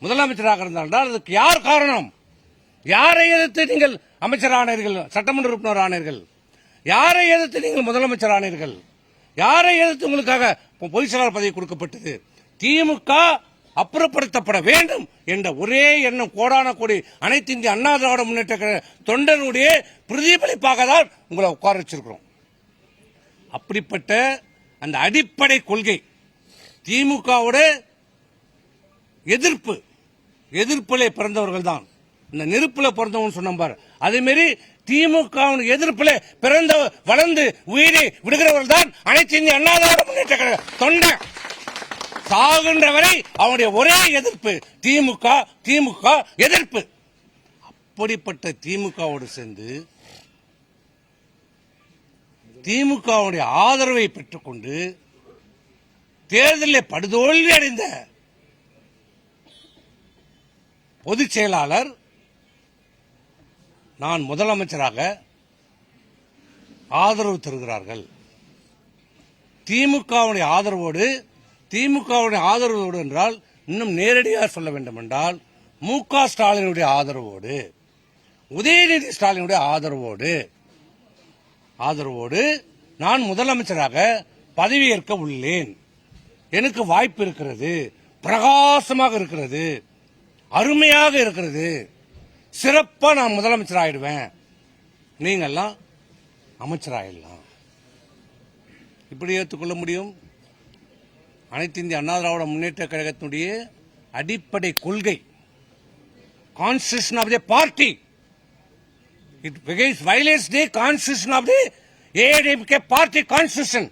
முதலமைச்சராக இருந்தால் அதுக்கு யார் காரணம்? யாரை எதிர்த்து நீங்கள் அமைச்சர் ஆனீர்கள், சட்டமன்ற உறுப்பினர் ஆனீர்கள்? யாரை எதிர்த்து நீங்கள் முதலமைச்சர் ஆனீர்கள்? யாரை எதிர்த்து உங்களுக்காக பொதுச் செயலாளர் பதவி கொடுக்கப்பட்டது? திமுக அப்புறப்படுத்தப்பட வேண்டும் என்ற ஒரே எண்ணம் கோடான கோடி அனைத்து இந்திய அண்ணா திராவிட முன்னேற்ற தொண்டர்களுடைய பிரதிபலிப்பாக தான் உங்களை உட்கார வச்சிருக்கிறோம். அப்படிப்பட்ட அந்த அடிப்படை கொள்கை திமுகவோட எதிர்ப்பிலே பிறந்தவர்கள் தான். இந்த நெருப்புல பிறந்தவன் சொன்ன பாரு, அதே மாதிரி திமுக எதிர்ப்பிலே பிறந்த வளர்ந்து உயிரை விடுகிறவர்கள் தான் அனைத்து இந்திய அண்ணா திராவிட முன்னேற்ற கழக தொண்டன். சாகின்ற வரை அவனுடைய ஒரே எதிர்ப்பு திமுக எதிர்ப்பு. அப்படிப்பட்ட திமுகவோடு சேர்ந்து திமுகவுடைய ஆதரவை பெற்றுக்கொண்டு தேர்தலில் படுதோல்வி அடைந்த பொதுச் செயலாளர் நான் முதலமைச்சராக ஆதரவு தருகிறார்கள். திமுகவுடைய ஆதரவோடு என்றால் இன்னும் நேரடியாக சொல்ல வேண்டும் என்றால் மு.க. ஸ்டாலினுடைய ஆதரவோடு, உதயநிதி ஸ்டாலினுடைய ஆதரவோடு நான் முதலமைச்சராக பதவியேற்க உள்ளேன். எனக்கு வாய்ப்பு இருக்கிறது, பிரகாசமாக இருக்கிறது, அருமையாக இருக்கிறது, சிறப்பா நான் முதலமைச்சர் ஆயிடுவேன், நீங்கெல்லாம் அமைச்சராயிடலாம். இப்படி ஏற்றுக்கொள்ள முடியும்? அனைத்து இந்திய அண்ணா திராவிட முன்னேற்ற கழகத்தினுடைய அடிப்படை கொள்கை, constitution of the party, it violates the constitution of the AIADMK party constitution.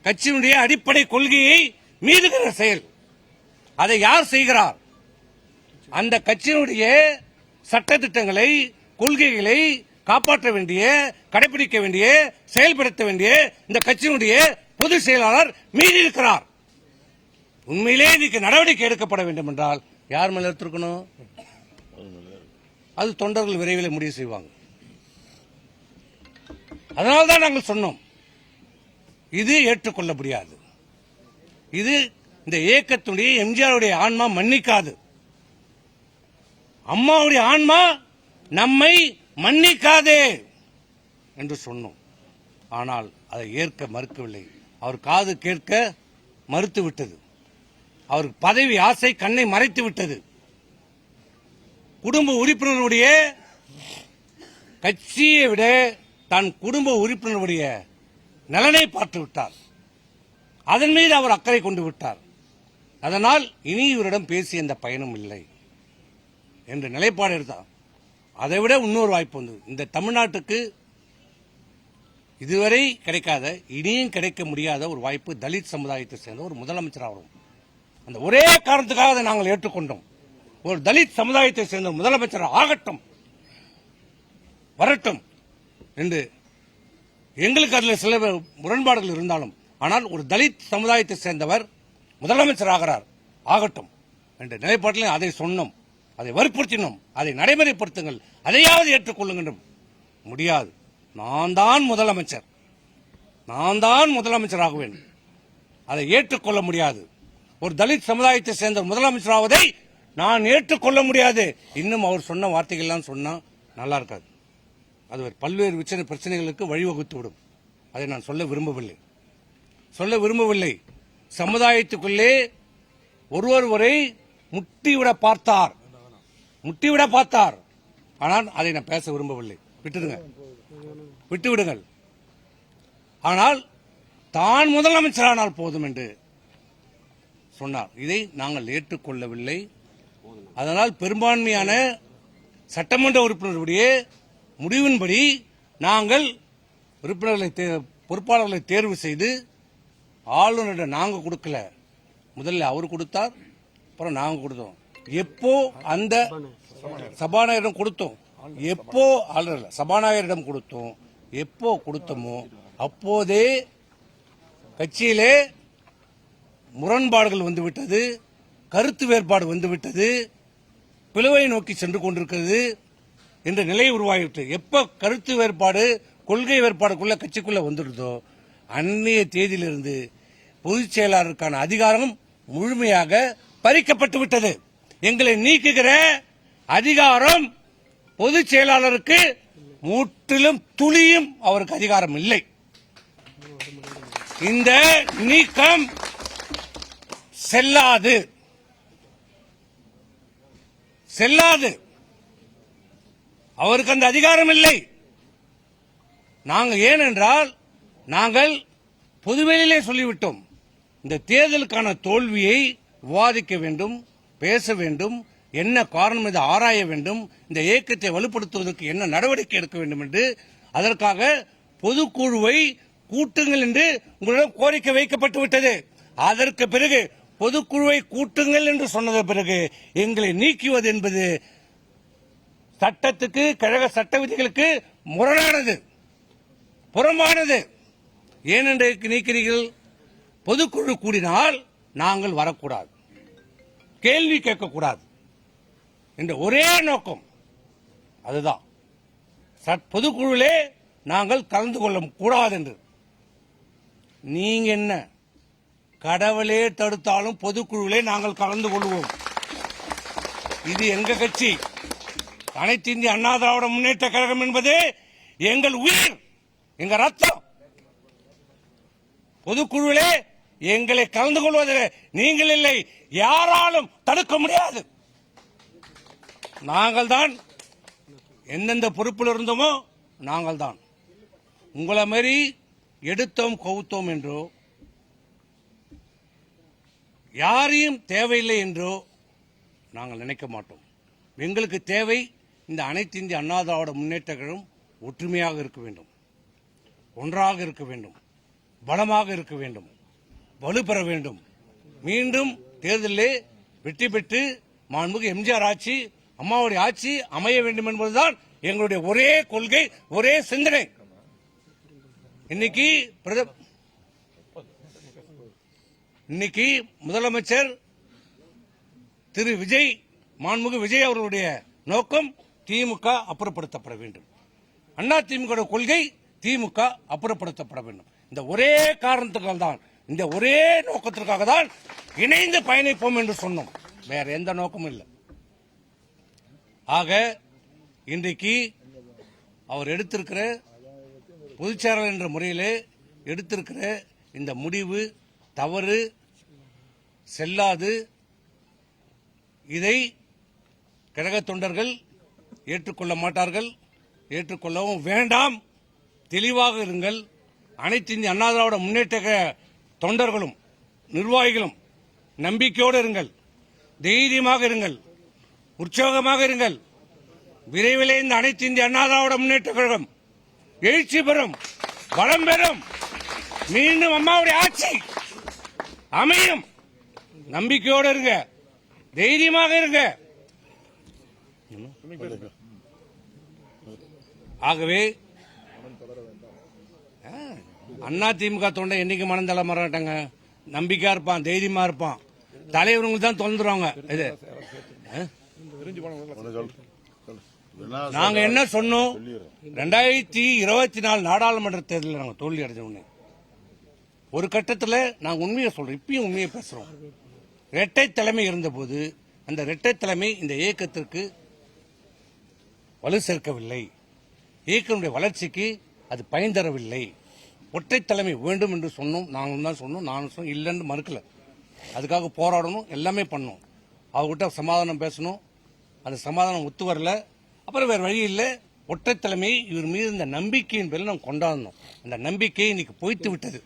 கட்சியினுடைய அடிப்படை கொள்கையை மீறுகிற செயல். அதை யார் செய்கிறார்? அந்த கட்சியினுடைய சட்டத்திட்டங்களை, கொள்கைகளை காப்பாற்ற வேண்டிய, கடைபிடிக்க வேண்டிய, செயல்படுத்த வேண்டிய இந்த கட்சியினுடைய பொதுச் செயலாளர் மீறி இருக்கிறார். உண்மையிலே இதுக்கு நடவடிக்கை எடுக்கப்பட வேண்டும் என்றால் யார் மேல எடுத்திருக்கணும்? அது தொண்டர்கள் விரைவில் முடிவு செய்வாங்க. அதனால்தான் நாங்கள் சொன்னோம், இது ஏற்றுக்கொள்ள முடியாது. இது இந்த இயக்கத்துடைய எம்ஜிஆருடைய ஆன்மா மன்னிக்காது, அம்மாவுடைய ஆன்மா நம்மை மன்னிக்காதே என்று சொன்னோம். ஆனால் அதை ஏற்க மறுக்கவில்லை. அவர் காது கேட்க மறுத்து விட்டது. அவருக்கு பதவி ஆசை கண்ணை மறைத்து விட்டது. குடும்ப உறுப்பினருடைய கட்சியை விட தன் குடும்ப உறுப்பினருடைய நலனை பார்த்து விட்டார். அதன் மீது அவர் அக்கறை கொண்டு விட்டார். அதனால் இனி இவரிடம் பேசி எந்த பயனும் இல்லை என்ற நிலைப்பாடு எடுத்தார். அதை விட இன்னொரு வாய்ப்பு வந்தது. இந்த தமிழ்நாட்டுக்கு இதுவரை கிடைக்காத, இனியும் கிடைக்க முடியாத ஒரு வாய்ப்பு தலித் சமுதாயத்தை சேர்ந்த ஒரு முதலமைச்சராக வரும். அந்த ஒரே காரணத்துக்காக அதை நாங்கள் ஏற்றுக்கொண்டோம். ஒரு தலித் சமுதாயத்தை சேர்ந்த முதலமைச்சர் ஆகட்டும், வரட்டும் என்று எங்களுக்கு அதில் சில முரண்பாடுகள் இருந்தாலும், ஆனால் ஒரு தலித் சமுதாயத்தை சேர்ந்தவர் முதலமைச்சர் ஆகட்டும் என்ற நிலைப்பாட்டில் அதை சொன்னோம், அதை வற்புறுத்தினோம். அதை நடைமுறைப்படுத்துங்கள், அதையாவது ஏற்றுக்கொள்ளுங்கள். முடியாது, நான் தான் முதலமைச்சராகுவேன். அதை ஏற்றுக்கொள்ள முடியாது. ஒரு தலித் சமுதாயத்தை சேர்ந்த முதலமைச்சராவதை நான் ஏற்றுக்கொள்ள முடியாது. இன்னும் அவர் சொன்ன வார்த்தைகள்லாம் சொன்னா நல்லா இருக்காது. அது பல்வேறு பிரச்சனைகளுக்கு வழிவகுத்து விடும். அதை நான் சொல்ல விரும்பவில்லை. சமுதாயத்துக்குள்ளே ஒருவரை முட்டிவிட பார்த்தார். ஆனால் அதை நான் பேச விரும்பவில்லை. விட்டுவிடுங்கள். ஆனால் தான் முதலமைச்சரானால் போதும் என்று சொன்னார். இதை நாங்கள் ஏற்றுக்கொள்ளவில்லை. அதனால் பெரும்பான்மையான சட்டமன்ற உறுப்பினர்களுடைய முடிவின்படி நாங்கள் பொறுப்பாளர்களை தேர்வு செய்து ஆளுநரிடம் நாங்கள் கொடுக்கல, முதல்ல அவர் கொடுத்தார், அப்புறம் நாங்கள் கொடுத்தோம். எப்போ அந்த சபாநாயகரிடம் கொடுத்தோம், எப்போ ஆளுநர் சபாநாயகரிடம் கொடுத்தோம், எப்போ கொடுத்தோமோ அப்போதே கட்சியிலே முரண்பாடுகள் வந்துவிட்டது, கருத்து வேறுபாடு வந்துவிட்டது, பிளவை நோக்கி சென்று கொண்டிருக்கிறது என்ற நிலை உருவாகிவிட்டு எப்ப கருத்து வேறுபாடு கொள்கை வேறுபாடுக்குள்ள கட்சிக்குள்ள வந்துடுதோ அன்றைய தேதியிலிருந்து பொதுச் செயலாளருக்கான அதிகாரம் முழுமையாக பறிக்கப்பட்டு விட்டது. எங்களை நீக்குகிற அதிகாரம் பொதுச் செயலாளருக்கு முற்றிலும் துளியும் அவருக்கு அதிகாரம் இல்லை. இந்த நீக்கம் செல்லாது. அவருக்கு அந்த அதிகாரம் இல்லை. நாங்கள் ஏனென்றால் நாங்கள் பொதுவெளியிலே சொல்லிவிட்டோம், இந்த தேர்தலுக்கான தோல்வியை விவாதிக்க வேண்டும், பேச வேண்டும், என்ன காரணம் இதை ஆராய வேண்டும், இந்த இயக்கத்தை வலுப்படுத்துவதற்கு என்ன நடவடிக்கை எடுக்க வேண்டும் என்று அதற்காக பொதுக்குழுவை கூட்டுங்கள் என்று உங்களிடம் கோரிக்கை வைக்கப்பட்டு விட்டது. அதற்கு பிறகு பொதுக்குழுவை கூட்டுங்கள் என்று சொன்னது பிறகு எங்களை நீக்குவது என்பது சட்டத்துக்கு, கழக சட்ட விதிகளுக்கு முரணானது, புறம்பானது. ஏனென்று நீக்கிறீர்கள்? பொதுக்குழு கூடினால் நாங்கள் வரக்கூடாது, கேள்வி கேட்கக்கூடாது என்ற ஒரே நோக்கம் அதுதான். பொதுக்குழுவிலே நாங்கள் கலந்து கொள்ள கூடாது என்று. நீங்க என்ன கடவுளே தடுத்தாலும் பொதுக்குழுவிலே நாங்கள் கலந்து கொள்வோம். இது எங்க கட்சி, அனைத்து இந்திய அண்ணா திராவிட முன்னேற்ற கழகம் என்பது எங்கள் உயிர், எங்க ரத்தம். பொதுக்குழுவிலே எங்களை கலந்து கொள்வதில் நீங்கள் இல்லை, யாராலும் தடுக்க முடியாது. நாங்கள் தான் எந்தெந்த பொறுப்பில் இருந்தோமோ நாங்கள் தான். உங்களை மாதிரி எடுத்தோம் கவுத்தோம் என்றோ, யாரையும் தேவையில்லை என்றோ நாங்கள் நினைக்க மாட்டோம். எங்களுக்கு தேவை இந்த அனைத்து இந்திய அண்ணா திராவிட முன்னேற்ற கழகம் ஒற்றுமையாக இருக்க வேண்டும், ஒன்றாக இருக்க வேண்டும், பலமாக இருக்க வேண்டும், வலுப்பெற வேண்டும். மீண்டும் தேர்தலிலே வெற்றி பெற்று மாண்புமிகு எம்ஜிஆர் ஆட்சி, அம்மாவுடைய ஆட்சி அமைய வேண்டும் என்பதுதான் எங்களுடைய ஒரே கொள்கை, ஒரே சிந்தனை. இன்னைக்கு முதலமைச்சர் திரு விஜய், மாண்புமிகு விஜய் அவர்களுடைய நோக்கம் திமுக அப்புறப்படுத்தப்பட வேண்டும். அண்ணா திமுக கொள்கை திமுக அப்புறப்படுத்தப்பட வேண்டும். இந்த ஒரே காரணத்துக்காக தான், இந்த ஒரே நோக்கத்திற்காக தான் இணைந்து பயணிப்போம் என்று சொன்னோம். வேற எந்த நோக்கமும் இல்லை. ஆக இன்றைக்கு அவர் எடுத்திருக்கிற பொதுச்செயலாளர் என்ற முறையிலே எடுத்திருக்கிற இந்த முடிவு தவறு, செல்லாது. இதை கழக தொண்டர்கள் ஏற்றுக்கொள்ள மாட்டார்கள், ஏற்றுக்கொள்ளவும் வேண்டாம். தெளிவாக இருங்கள். அனைத்து இந்திய அண்ணா திராவிட முன்னேற்ற தொண்டர்களும் நிர்வாகிகளும் நம்பிக்கையோடு இருங்கள், தைரியமாக இருங்கள், உற்சாகமாக இருங்கள். விரைவிலே இந்த அனைத்து இந்திய அண்ணா திராவிட முன்னேற்ற கழகம் எழுச்சி பெறும், வளம் பெறும், மீண்டும் அம்மாவுடைய ஆட்சி அமையும். நம்பிக்கையோடு இருங்க, தைரியமாக இருங்க. ஆகவே அண்ணா திமுக தொண்டை என்னைக்கு மனம் தள்ள மாட்டாங்க, நம்பிக்கையா இருப்பான், தைரியமா இருப்பான். தலைவர்களுக்கு தான் தொலைந்துருவாங்க. இது நாங்க என்ன சொன்னோம், 2024 நாடாளுமன்ற தேர்தலில் நாங்க தோல்வி அடைஞ்சோம். ஒரு கட்டத்தில் நாங்க உண்மையை சொல்றோம், இப்பயும் உண்மையை பேசுறோம். இரட்டை தலைமை இருந்தபோது அந்த இரட்டை தலைமை இந்த இயக்கத்திற்கு வலு சேர்க்கவில்லை, இயக்கனுடைய வளர்ச்சிக்கு அது பயன் தரவில்லை. ஒற்றை தலைமை வேண்டும் என்று சொன்னோம். நாங்களும் தான் சொன்னோம். நானும் சொன்னோம், இல்லைன்னு மறுக்கல. அதுக்காக போராடணும், எல்லாமே பண்ணோம். அவர்கிட்ட சமாதானம் பேசணும். அந்த சமாதானம் ஒத்து வரல. அப்புறம் வேற வழி இல்லை, ஒற்றை தலைமை இவர் மீது இந்த நம்பிக்கையின் பேரில் நாம் கொண்டாடணும். அந்த நம்பிக்கை இன்னைக்கு பொய்த்து விட்டது.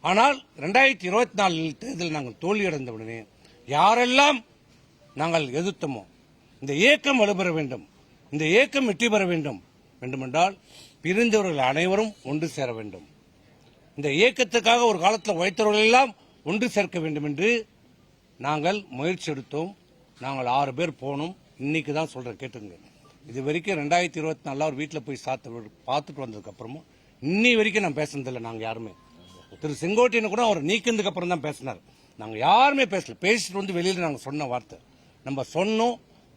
ஆனால் 2024 தேர்தலில் நாங்கள் தோல்வியடைந்த உடனே யாரெல்லாம் நாங்கள் எதிர்த்தோமோ இந்த இயக்கம் வலுப்பெற வேண்டும், இந்த இயக்கம் வெற்றி பெற வேண்டும் வேண்டுமென்றால் பிரிந்தவர்கள் அனைவரும் ஒன்று சேர வேண்டும். இந்த இயக்கத்துக்காக ஒரு காலத்தில் உழைத்தவர்கள் எல்லாம் ஒன்று சேர்க்க வேண்டும் என்று நாங்கள் முயற்சி எடுத்தோம். நாங்கள் 6 பேர் போனோம். இன்னைக்கு தான் சொல்றேன், கேட்டுங்க. இது வரைக்கும் 2024 அவர் வீட்டில் போய் பார்த்துட்டு வந்ததுக்கு அப்புறமும் இன்னி வரைக்கும் நான் பேசுனதில்லை. நாங்கள் யாருமே திரு செங்கோட்டையன் கூட அவர் நீக்கினதுக்கு அப்புறம் தான் பேசினார். நாங்கள் யாருமே பேசல. பேசிட்டு வந்து வெளியில் நாங்கள் சொன்ன வார்த்தை நம்ம சொன்னோம்,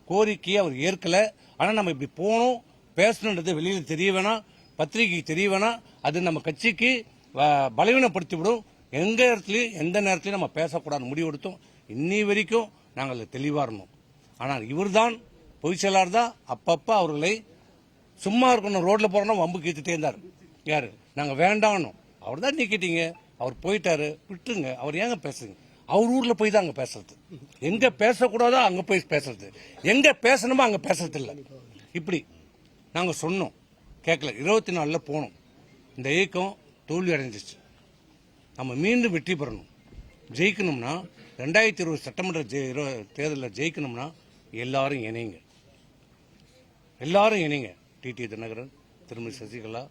கோரிக்கையை அவர் ஏற்கல. ஆனால் நம்ம இப்படி போனோம், பேசணுன்றது வெளியில் தெரிய வேணாம், பத்திரிகைக்கு தெரிய வேணாம், அது நம்ம கட்சிக்கு பலவீனப்படுத்தி விடும். எந்த இடத்துலையும் எந்த நேரத்திலையும் நம்ம பேசக்கூடாது முடிவு எடுத்தோம். இன்னி வரைக்கும் நாங்கள் தெளிவாக இருந்தோம். ஆனால் இவர் தான் பொதுச் செயலாளர் தான் அப்பப்போ அவர்களை சும்மா இருக்கணும், ரோட்ல போறோம்னா வம்பு கீத்துட்டே இருந்தார். யாரு? நாங்கள் வேண்டாம். அவர் தான் நீக்கிட்டீங்க, அவர் போயிட்டாரு, விட்டுருங்க. அவர் ஏங்க பேசுங்க? அவர் ஊர்ல போய் தான் அங்க பேசுறது. எங்க பேசக்கூடாதோ அங்க போய் பேசுறது, எங்க பேசணுமோ அங்க பேசுறது இல்லை. இப்படி நாங்க சொன்னோம், கேட்கல. 24 போனோம். இந்த இயக்கம் தோல்வி அடைஞ்சிச்சு. நம்ம மீண்டும் வெற்றி பெறணும், ஜெயிக்கணும்னா 2020 சட்டமன்ற தேர்தலில் ஜெயிக்கணும்னா எல்லாரும் இணைங்க, எல்லாரும் இணைங்க. டிடி தினகரன், திருமதி சசிகலா,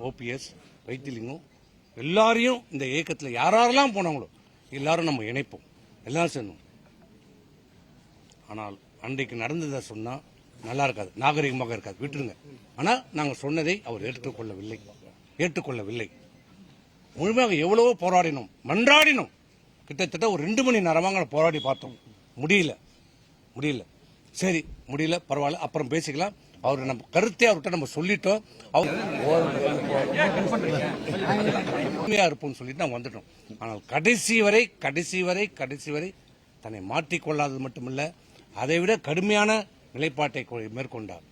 ஓபிஎஸ், வைத்திலிங்கம், எல்லாரையும் இந்த இயக்கத்தில் யாரெல்லாம் போனாங்களோ எல்லாரும் நம்ம இணைப்போம், எல்லாரும் செய்யணும். ஆனால் அன்றைக்கு நடந்ததை சொன்னா நல்லா இருக்காது, நாகரிகமாக இருக்காது, விட்டுருங்க. ஆனால் நாங்கள் சொன்னதை அவர் ஏற்றுக்கொள்ளவில்லை. முழுமையாக எவ்வளவோ போராடினோம், மன்றாடினோம். கிட்டத்தட்ட ஒரு 2 மணி நேரமாக போராடி பார்த்தோம். முடியல. சரி, முடியல, பரவாயில்ல, அப்புறம் பேசிக்கலாம். அவர் நம்ம கருத்தை அவர்கிட்ட நம்ம சொல்லிட்டோம். அவர் இருப்போம்னு சொல்லிட்டு நாங்கள் வந்துட்டோம். ஆனால் கடைசி வரை தன்னை மாற்றிக்கொள்ளாதது மட்டுமல்ல, அதைவிட கடுமையான நிலைப்பாட்டை மேற்கொண்டார்.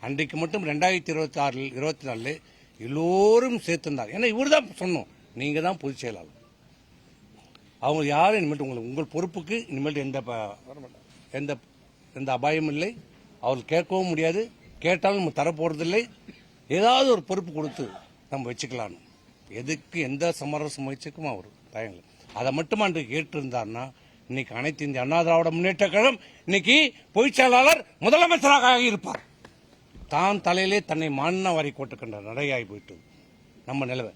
அன்றைக்கு மட்டும் 2024 எல்லோரும் சேர்த்திருந்தார். ஏன்னா இவர் தான் சொன்னோம், நீங்க தான் பொதுச் செயலாளர், அவங்க யாரும் இனிமேல் உங்கள் பொறுப்புக்கு இனிமேல் எந்த அபாயமும் இல்லை. அவர்கள் கேட்கவும் முடியாது, கேட்டாலும் நம்ம தரப்போறதில்லை. ஏதாவது ஒரு பொறுப்பு கொடுத்து நம்ம வச்சுக்கலாம். எதுக்கு எந்த சமரச முயற்சிக்கும் அவர் தயங்கல. அதை மட்டும் அன்றைக்கு கேட்டிருந்தார்னா இன்னைக்கு அனைத்து இந்திய அண்ணா திராவிட முன்னேற்ற கழகம் இன்னைக்கு பொதுச் செயலாளர் முதலமைச்சராக இருப்பார். தான் தலையிலே தன்னை மாநில வாரி போட்டுக்கின்ற நடையாகி போயிட்டு நம்ம நிலவை.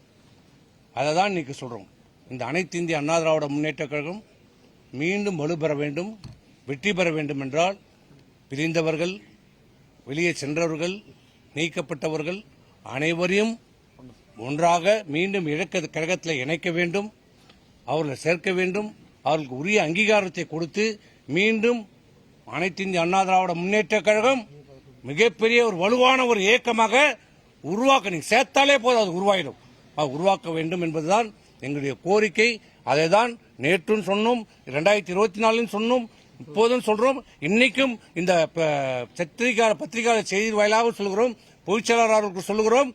அதை தான் இன்னைக்கு சொல்றோம். இந்த அனைத்து இந்திய அண்ணா திராவிட முன்னேற்ற கழகம் மீண்டும் வலுப்பெற வேண்டும், வெற்றி பெற வேண்டும் என்றால் பிரிந்தவர்கள், வெளியே சென்றவர்கள், நீக்கப்பட்டவர்கள் அனைவரையும் ஒன்றாக மீண்டும் கழகத்தில் இணைக்க வேண்டும், அவர்களை சேர்க்க வேண்டும். அவர்களுக்கு உரிய அங்கீகாரத்தை கொடுத்து மீண்டும் அனைத்து இந்திய அண்ணா திராவிட முன்னேற்ற கழகம் மிகப்பெரிய ஒரு வலுவான ஒரு இயக்கமாக உருவாக்க, நீங்க சேர்த்தாலே போதும், அது உருவாயிடும். உருவாக்க வேண்டும் என்பதுதான் எங்களுடைய கோரிக்கை. அதை தான் நேற்றும் சொன்னோம், 2024 சொன்னோம், இப்போதும் சொல்றோம். இன்னைக்கும் இந்த பத்திரிகை செய்தி வாயிலாக சொல்கிறோம், பொதுச் செயலாளர் அவர்களுக்கு சொல்லுகிறோம்,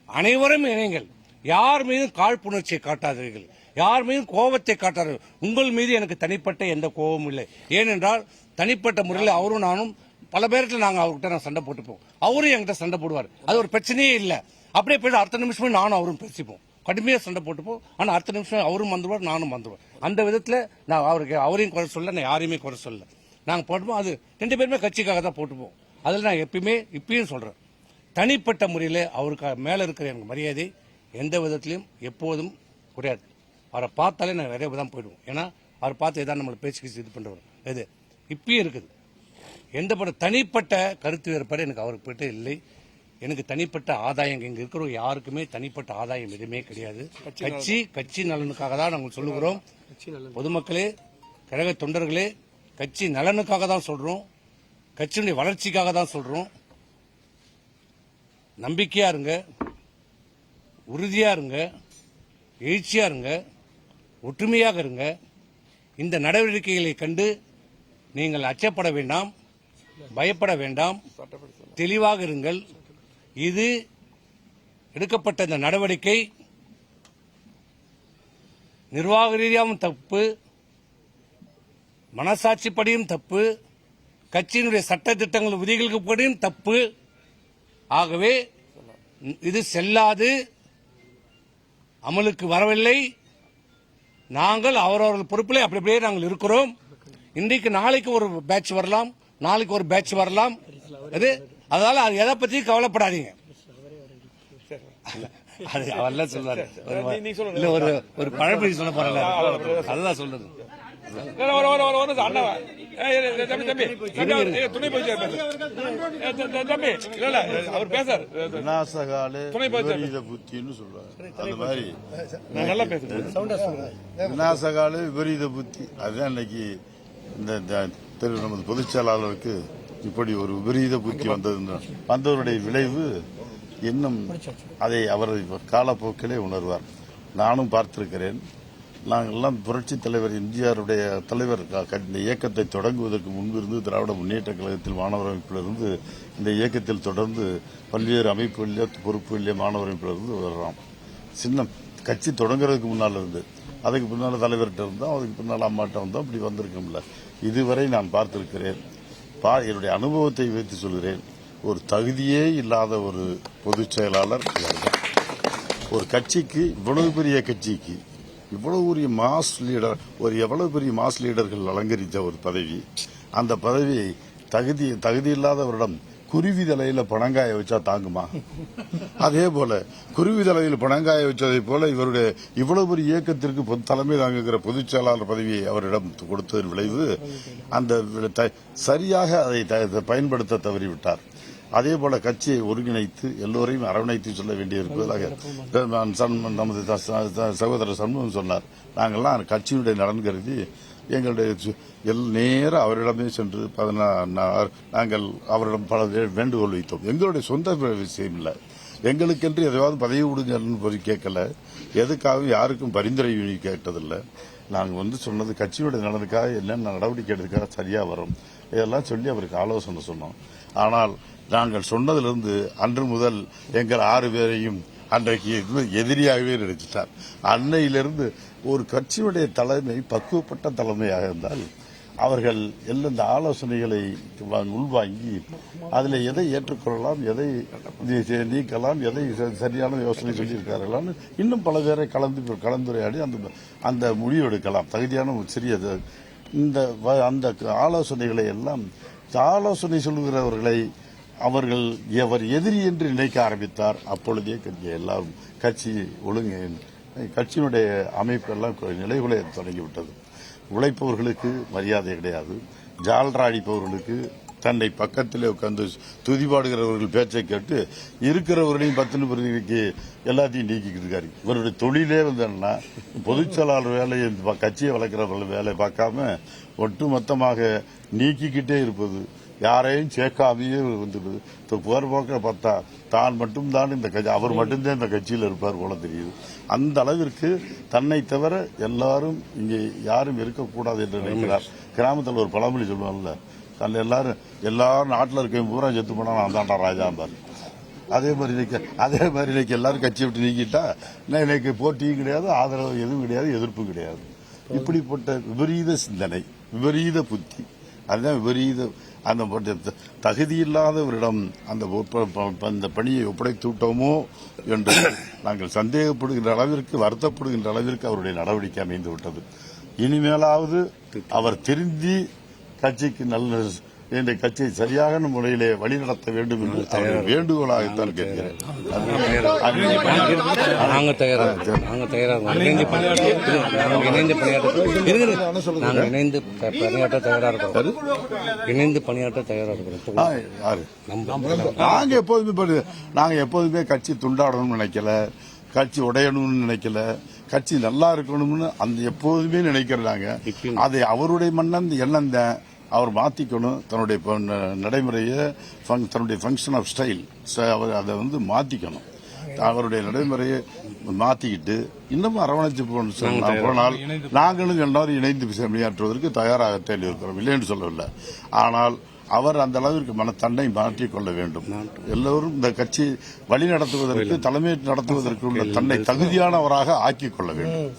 அனைவரும் இணைங்கள். யார் மீதும் காழ்ப்புணர்ச்சியை காட்டாதீர்கள், யார் மீதும் கோபத்தை காட்டாதீர்கள். உங்கள் மீது எனக்கு தனிப்பட்ட எந்த கோபமும் இல்லை. ஏனென்றால் தனிப்பட்ட முறையில் அவரும் நானும் பல பேருக்கு நாங்கள் அவர்கிட்ட சண்டை போட்டுப்போம், அவரும் என்கிட்ட சண்டை போடுவார். அது ஒரு பிரச்சனையே இல்லை. அப்படியே போய் அடுத்த நிமிஷமே நானும் அவரும் பேசிப்போம், கடுமையா சண்டை போட்டுப்போம். ஆனா அடுத்த நிமிஷம் அவரும் வந்துருவார், நானும் வந்துருவேன். அந்த விதத்துல நான் அவரையும் குறை சொல்ல, நான் யாரையுமே குறை சொல்ல. நாங்க போட்டுப்போம், அது 2 பேருமே கட்சிக்காக தான் போட்டுப்போம். அதில் நான் இப்பயும் சொல்றேன், தனிப்பட்ட முறையில் அவருக்கு மேல இருக்கிற எனக்கு மரியாதை எந்த விதத்திலையும் எப்போதும் குறையாது. அவரை பார்த்தாலே நான் நிறைய தான் போயிடுவோம். ஏன்னா அவர் பார்த்து ஏதாவது நம்மளை பேச்சு இது பண்றவர் இது இப்பயும் இருக்குது. எந்த தனிப்பட்ட கருத்து வேறுபாடு எனக்கு அவருக்கு போயிட்டு இல்லை. எனக்கு தனிப்பட்ட ஆதாயம், இங்க இருக்கிற யாருக்குமே தனிப்பட்ட ஆதாயம் எதுவுமே கிடையாது. கட்சி நலனுக்காக தான் நாங்கள் சொல்லுகிறோம். பொதுமக்களே, கழக தொண்டர்களே, கட்சி நலனுக்காக தான் சொல்றோம், கட்சியினுடைய வளர்ச்சிக்காக தான் சொல்றோம். நம்பிக்கையா இருங்க, உறுதியா இருங்க, எழுச்சியா இருங்க, ஒற்றுமையாக இருங்க. இந்த நடவடிக்கைகளை கண்டு நீங்கள் அச்சப்பட வேண்டாம், பயப்பட வேண்டாம், தெளிவாக இருங்கள். இது எடுக்கப்பட்ட இந்த நடவடிக்கை நிர்வாக ரீதியாகவும் தப்பு, மனசாட்சிப்படியும் தப்பு, கட்சியினுடைய சட்ட திட்டங்கள் விதிகளுக்கு படியும் தப்பு. ஆகவே இது செல்லாது, அமலுக்கு வரவில்லை. நாங்கள் அவரவர்கள் பொறுப்பிலே அப்படியே நாங்கள் இருக்கிறோம். இன்றைக்கு நாளைக்கு ஒரு பேட்ச் வரலாம், நாளைக்கு ஒரு பேட்ச் வரலாம். அதனால அது எதை பத்தி கவலைப்படாதீங்க. அது அவர்லாம் சொல்றாரு. இல்ல ஒரு பழமொழி சொல்ல போறல, அதுதான் சொல்றது. விநாசகால விபரீத புத்தி, அதுதான் இன்னைக்கு நமது பொதுச் செயலாளருக்கு இப்படி ஒரு விபரீத புத்தி வந்தவருடைய விளைவு இன்னும் அதை அவரது காலப்போக்கிலே உணர்வார். நானும் பார்த்திருக்கிறேன். நாங்கள்லாம் புரட்சி தலைவர் எம்ஜிஆருடைய தலைவர் இந்த இயக்கத்தை தொடங்குவதற்கு முன்பிருந்து திராவிட முன்னேற்ற கழகத்தில் மாணவர் அமைப்பிலிருந்து இந்த இயக்கத்தில் தொடர்ந்து பல்வேறு அமைப்புகளிலே பொறுப்புகளிலே மாணவர் அமைப்பிலிருந்து வர்றோம். சின்ன கட்சி தொடங்குறதுக்கு முன்னால் இருந்து, அதுக்கு பின்னால் தலைவர்கிட்ட இருந்தோம், அதுக்கு பின்னால் அம்மாட்ட வந்தோம், அப்படி வந்திருக்கோம்ல. இதுவரை நான் பார்த்திருக்கிறேன். என்னுடைய அனுபவத்தை வைத்து சொல்கிறேன். ஒரு தகுதியே இல்லாத ஒரு பொதுச் செயலாளர். ஒரு கட்சிக்கு, இவ்வளவு பெரிய கட்சிக்கு இவ்வளவு பெரிய மாஸ் லீடர், எவ்வளவு பெரிய மாஸ் லீடர்கள் அலங்கரித்த ஒரு பதவி, அந்த பதவியை தகுதி இல்லாதவரிடம் குருவி தலையில பணங்காய வச்சா தாங்குமா? அதே போல குருவி தலையில் பணங்காய வச்சதை போல இவருடைய இவ்வளவு பெரிய இயக்கத்திற்கு தலைமை தாங்குகிற பொதுச் செயலாளர் பதவியை அவரிடம் கொடுத்ததன் விளைவு அந்த சரியாக அதை பயன்படுத்த தவறிவிட்டார். அதே போல கட்சியை ஒருங்கிணைத்து எல்லோரையும் அரவணைத்து சொல்ல வேண்டியிருப்பதாக நமது சகோதரர் சண்முகம் சொன்னார். நாங்கள்லாம் கட்சியினுடைய நலன் கருதி எங்களுடைய நேர அவரிடமே சென்று நாங்கள் அவரிடம் பல வேண்டுகோள் வைத்தோம். எங்களுடைய சொந்த விஷயம் இல்லை, எங்களுக்கென்று எதையாவது பதவி விடுங்கன்னு கேட்கல, எதுக்காகவும் யாருக்கும் பரிந்துரை கேட்டதில்லை. நாங்கள் சொன்னது கட்சியுடைய நலனுக்காக என்னென்ன நடவடிக்கை எடுத்துக்காக சரியா வரும், இதெல்லாம் சொல்லி அவருக்கு ஆலோசனை சொன்னோம். ஆனால் நாங்கள் சொன்னதிலிருந்து அன்று முதல் எங்கள் 6 பேரையும் அன்றைக்கு எதிரியாகவே நினைச்சிட்டார். அன்னையிலிருந்து ஒரு கட்சியுடைய தலைமை பக்குவப்பட்ட தலைமையாக இருந்தால் அவர்கள் எல்லாம் இந்த ஆலோசனைகளை உள்வாங்கி அதில் எதை ஏற்றுக்கொள்ளலாம், எதை நீக்கலாம், எதை சரியான யோசனை சொல்லியிருக்கார்களான்னு இன்னும் பல பேரை கலந்துரையாடி அந்த முடிவு எடுக்கலாம். தகுதியான சிறியது அந்த ஆலோசனைகளை எல்லாம் ஆலோசனை சொல்லுகிறவர்களை அவர் எதிரி என்று நினைக்க ஆரம்பித்தார். அப்பொழுதே எல்லாரும் கட்சியினுடைய அமைப்பெல்லாம் நிலைகுலைய தொடங்கிவிட்டது. உழைப்பவர்களுக்கு மரியாதை கிடையாது. ஜால்ரா அடிப்பவர்களுக்கு, தன்னை பக்கத்திலே உட்கார்ந்து துதிபாடுகிறவர்கள் பேச்சை கேட்டு இருக்கிறவர்களையும் 10 பிரதிக்கு எல்லாத்தையும் நீக்கிட்டு இருக்காரு. இவருடைய தொழிலே என்னன்னா பொதுச் செயலாளர் வேலையை, கட்சியை வளர்க்கிறவர்கள் வேலை பார்க்காம ஒட்டுமொத்தமாக நீக்கிக்கிட்டே இருப்பது, யாரையும் சேர்க்காமையே வந்துடுது. போர்போக்க பார்த்தா தான் மட்டும்தான் இந்த கட்சி, அவர் மட்டும்தான் இந்த கட்சியில் இருப்பார் போல தெரியுது. அந்த அளவிற்கு தன்னை தவிர எல்லாரும் இங்கே யாரும் இருக்கக்கூடாது என்று நினைக்கிறார். கிராமத்தில் ஒரு பழமொழி சொல்லுவாங்கல்ல, எல்லாரும் நாட்டில் இருக்க பூரா செத்து போனா நான் தாண்டா ராஜாம்பார். அதே மாதிரி இன்னைக்கு எல்லாரும் கட்சி விட்டு நீக்கிட்டா இன்னைக்கு போட்டியும் கிடையாது, ஆதரவு எதுவும் கிடையாது, எதிர்ப்பும் கிடையாது. இப்படிப்பட்ட விபரீத சிந்தனை, விபரீத புத்தி, அதுதான் விபரீத. அந்த தகுதியில்லாதவரிடம் அந்த பணியை ஒப்படைத்து விட்டோமோ என்று நாங்கள் சந்தேகப்படுகின்ற அளவிற்கு, வருத்தப்படுகின்ற அளவிற்கு அவருடைய நடவடிக்கை அமைந்து விட்டது. இனிமேலாவது அவர் திருந்தி கட்சிக்கு நல்ல இந்த கட்சியை சரியான முறையிலே வழிநடத்த வேண்டும் என்று வேண்டுகோளாகத்தான் கேட்கிறேன். நாங்கள் தயாராக இணைந்து பணியாற்ற தயாராக இருக்கிறோம். நாங்க எப்போதுமே கட்சி துண்டாடணும்னு நினைக்கல, கட்சி உடையணும்னு நினைக்கல, கட்சி நல்லா இருக்கணும்னு எப்போதுமே நினைக்கிறாங்க. அதை அவருடைய எண்ணம் தான் அவர் மாத்திக்கணும். தன்னுடைய நடைமுறையை, தன்னுடைய ஃபங்க்ஷன் ஆஃப் ஸ்டைல் அதை மாத்திக்கணும். அவருடைய நடைமுறையை மாத்திக்கிட்டு இன்னமும் அரவணைச்சு போனால் நாங்களும் எல்லாரும் இணைந்து பணியாற்றுவதற்கு தயாராகத்தான் இருக்கிறோம், இல்லைன்னு சொல்லவில்லை. ஆனால் அவர் அந்த அளவிற்கு தன்னை மாற்றிக் கொள்ள வேண்டும். எல்லோரும் இந்த கட்சி வழி நடத்துவதற்கு, தலைமை நடத்துவதற்கு உள்ள தன்னை தகுதியானவராக ஆக்கிக் கொள்ள வேண்டும்.